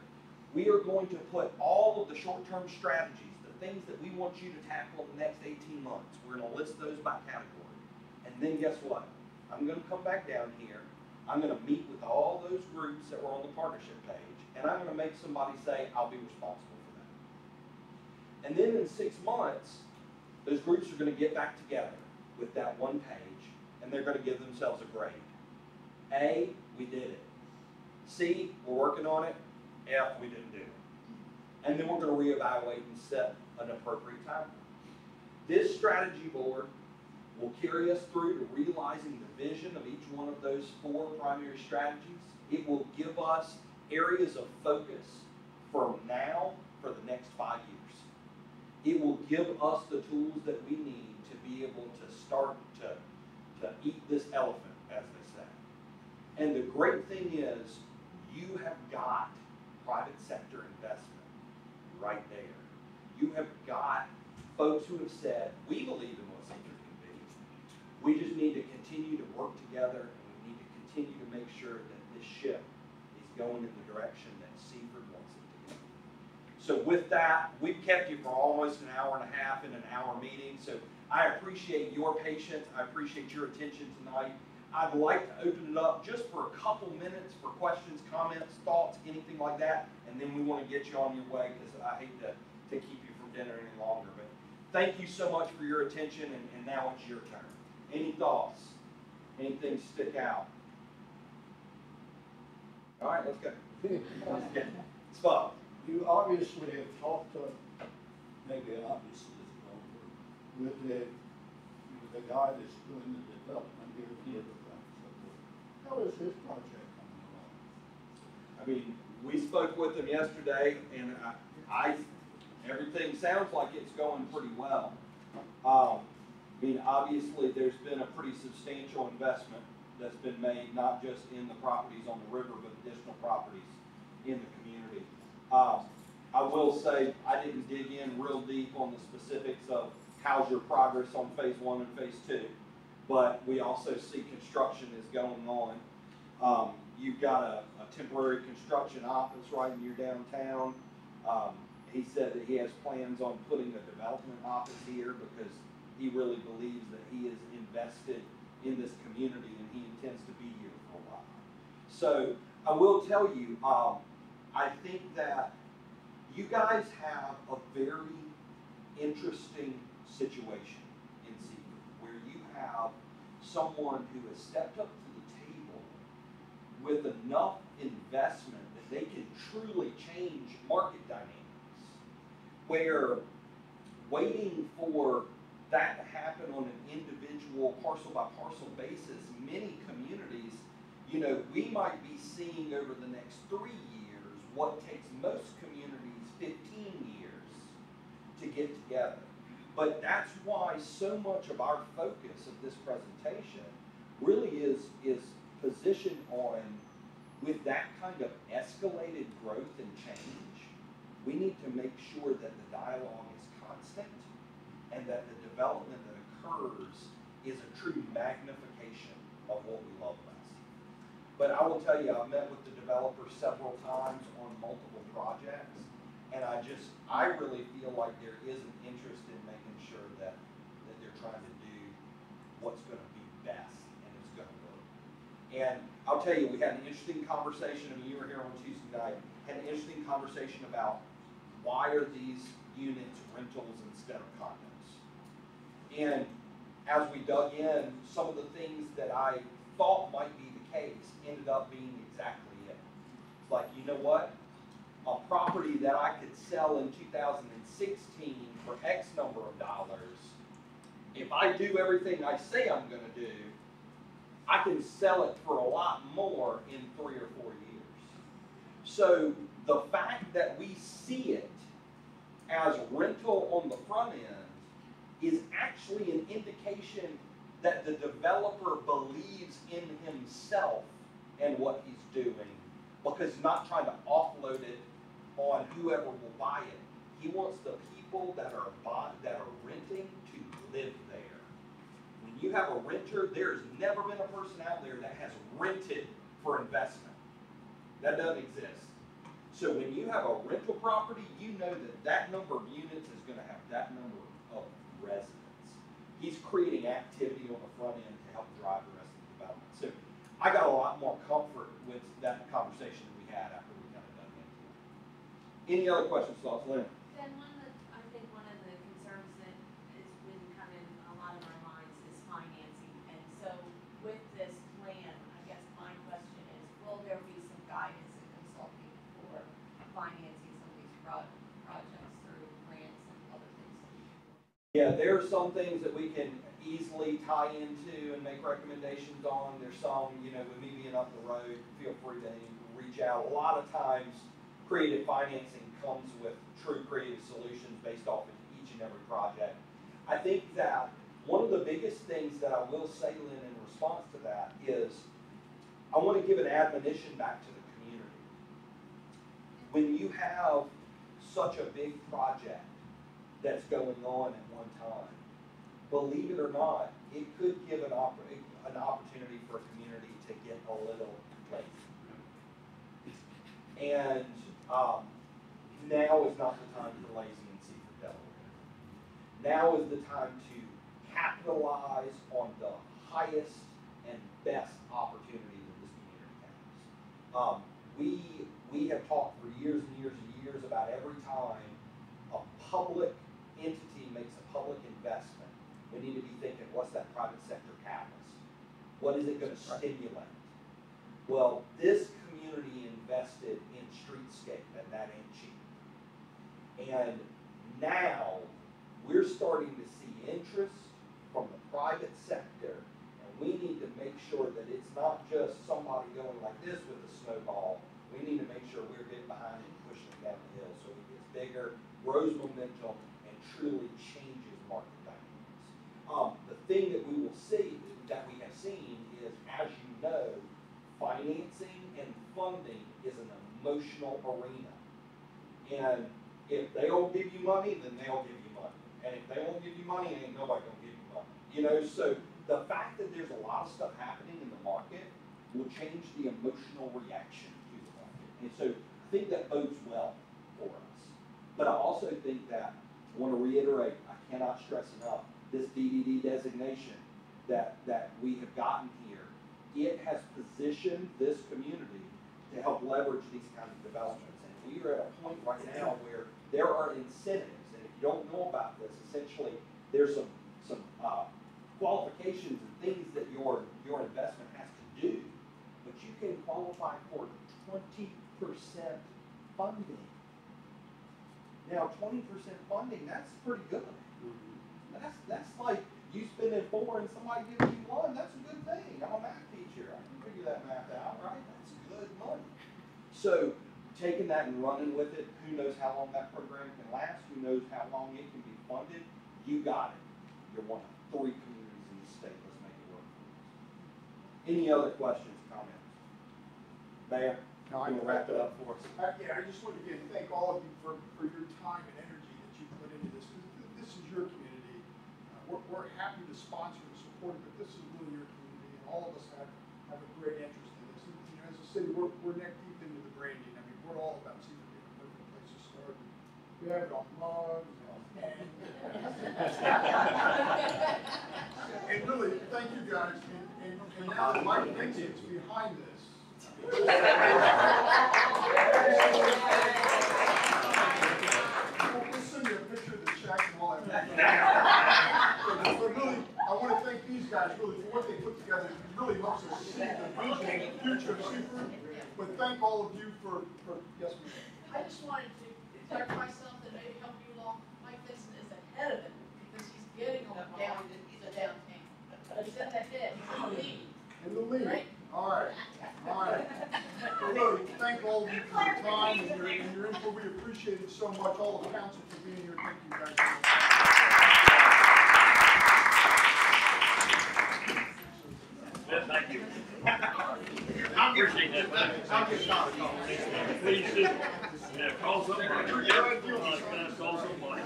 We are going to put all of the short-term strategies, the things that we want you to tackle in the next 18 months. We're going to list those by category. And then guess what? I'm going to come back down here. I'm going to meet with all those groups that were on the partnership page, and I'm going to make somebody say, I'll be responsible for that. And then in 6 months, those groups are going to get back together with that one page, and they're going to give themselves a grade. A, we did it. C, we're working on it. F, we didn't do it. And then we're going to reevaluate and set an appropriate time. This strategy board will carry us through to realizing the vision of each one of those 4 primary strategies. It will give us areas of focus from now for the next 5 years. It will give us the tools that we need to be able to start to eat this elephant, as they say. And the great thing is, you have got private sector investment right there. You have got folks who have said, we believe in what Seaford can be. We just need to continue to work together, and we need to continue to make sure that this ship is going in the direction that Seaford wants it to go. So with that, we've kept you for almost an hour and a half in an hour meeting, so I appreciate your patience. I appreciate your attention tonight. I'd like to open it up just for a couple minutes for questions, comments, thoughts, anything like that, and then we want to get you on your way because I hate to keep you from dinner any longer. But thank you so much for your attention, and now it's your turn. Any thoughts? Anything stick out? All right, let's go. Let's get Spot. You obviously have talked to, maybe obviously is the wrong word, with the guy that's doing the development here in Riverfront. How is his project coming along? I mean, we spoke with him yesterday, and everything sounds like it's going pretty well. I mean, obviously, there's been a pretty substantial investment that's been made, not just in the properties on the river, but additional properties in the community. I will say, I didn't dig in real deep on the specifics of how's your progress on phase 1 and phase 2, but we also see construction is going on. You've got a temporary construction office right in your downtown. He said that he has plans on putting a development office here because he really believes that he is invested in this community and he intends to be here for a while. So I will tell you, I think that you guys have a very interesting situation in Seaford where you have someone who has stepped up to the table with enough investment that they can truly change market dynamics, where waiting for that to happen on an individual parcel by parcel basis, many communities, we might be seeing over the next 3 years what takes most communities 15 years to get together. But that's why so much of our focus of this presentation really is positioned on, with that kind of escalated growth and change, we need to make sure that the dialogue is constant and that the development that occurs is a true magnification of what we love about it. But I will tell you, I've met with the developer several times on multiple projects, and I really feel like there is an interest in making sure that they're trying to do what's going to be best and it's going to work. And I'll tell you, we had an interesting conversation, and you were here on Tuesday night, had an interesting conversation about why are these units rentals instead of condos. And as we dug in, some of the things that I thought might be the case ended up being exactly it. It's like, you know what? A property that I could sell in 2016 for X number of dollars, if I do everything I say I'm going to do, I can sell it for a lot more in 3 or 4 years. So the fact that we see it as rental on the front end is actually an indication that the developer believes in himself and what he's doing, because he's not trying to offload it on whoever will buy it. He wants the people that are renting to live there. When you have a renter, there's never been a person out there that has rented for investment. That doesn't exist. So when you have a rental property, you know that number of units is going to have that number of residents. He's creating activity on the front end to help drive the rest of the development. So I got a lot more comfort with that conversation that we had after we kind of dug into it. Any other questions, thoughts, Lynn? Then I think one of the concerns that has been kind of in a lot of our minds is financing. And so with this plan, I guess my question is, will there be some guidance and consulting for financing some of these projects through grants and other things that we can do? Yeah, there are some things that we can easily tie into and make recommendations on. There's some, with me being up the road, feel free to reach out. A lot of times, creative financing comes with true creative solutions based off of each and every project. I think that one of the biggest things that I will say, Lynn, in response to that is I want to give an admonition back to the community. When you have such a big project that's going on at one time, believe it or not, it could give an opportunity for a community to get a little lazy. And now is not the time for lazy in Seaford, Delaware. Now is the time to capitalize on the highest and best opportunities that this community has. We have talked for years and years and years about every time a public entity makes a public investment, we need to be thinking, what's that private sector catalyst? What is it going to stimulate? Well, this community invested in streetscape, and that ain't cheap. And now we're starting to see interest from the private sector, and we need to make sure that it's not just somebody going like this with a snowball. We need to make sure we're getting behind it and pushing it down the hill so it gets bigger, grows momentum, and truly changes market dynamics. The thing that we will see, that we have seen, is, as you know, financing and funding is an emotional arena. And if they don't give you money, then they'll give you money. And if they won't give you money, ain't nobody gonna give you money. You know, so the fact that there's a lot of stuff happening in the market will change the emotional reaction to the market. And so I think that bodes well for us. But I also think that, I want to reiterate, I cannot stress enough, this DDD designation that we have gotten here, it has positioned this community to help leverage these kinds of developments. And we are at a point right now where there are incentives, and if you don't know about this, essentially there's some qualifications and things that your investment has to do, but you can qualify for 20% funding. Now, 20% funding, that's pretty good. That's like you spending 4 and somebody gives you 1. That's a good thing. I'm a math teacher. I can figure that math out, right? That's good money. So taking that and running with it, who knows how long that program can last? Who knows how long it can be funded? You got it. You're one of 3 communities in the state. Let's make it work. Any other questions, comments? Mayor, No, you want to wrap it up for us? Yeah, I just want to again thank all of you for your time and energy that you put into this. This is your community. We're happy to sponsor and support it, but this is really your community, and all of us have a great interest in this. And, you know, as a city, we're neck deep into the branding. I mean, we're all about Seaford being a perfect place to start. We have it on mugs and really, thank you guys. And now that Mike Vincent's behind this. We'll send you a picture of the check and all that. But really, I want to thank these guys really for what they put together. It really helps us see the vision and the future of Seaford. But thank all of you for yes, ma'am. I just wanted to correct myself and maybe help you along. Mike Vincent is ahead of it because he's getting on down to downtown. He's in the head, he's in the lead. In the lead. Right? All right. Well, really, thank all of you for your time and your input. We appreciate it so much. All the council for being here. Thank you guys. Thank you. I appreciate that. I'll get started. Please do. Yeah, call somebody. Call somebody.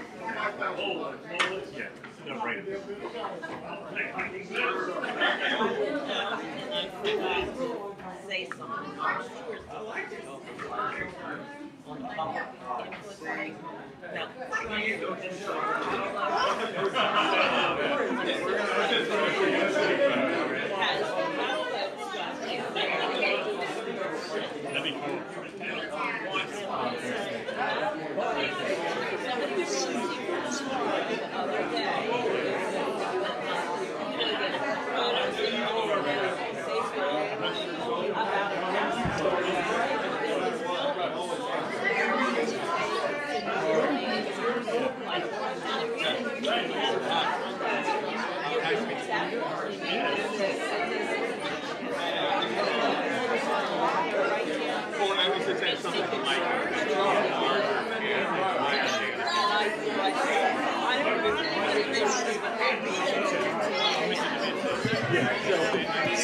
Oh, yeah. No, right. Say something. On the phone. No. That'd be cool.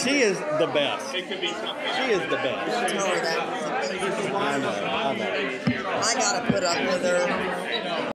She is the best. She is the best. Tell her that. I know. I gotta put up with her.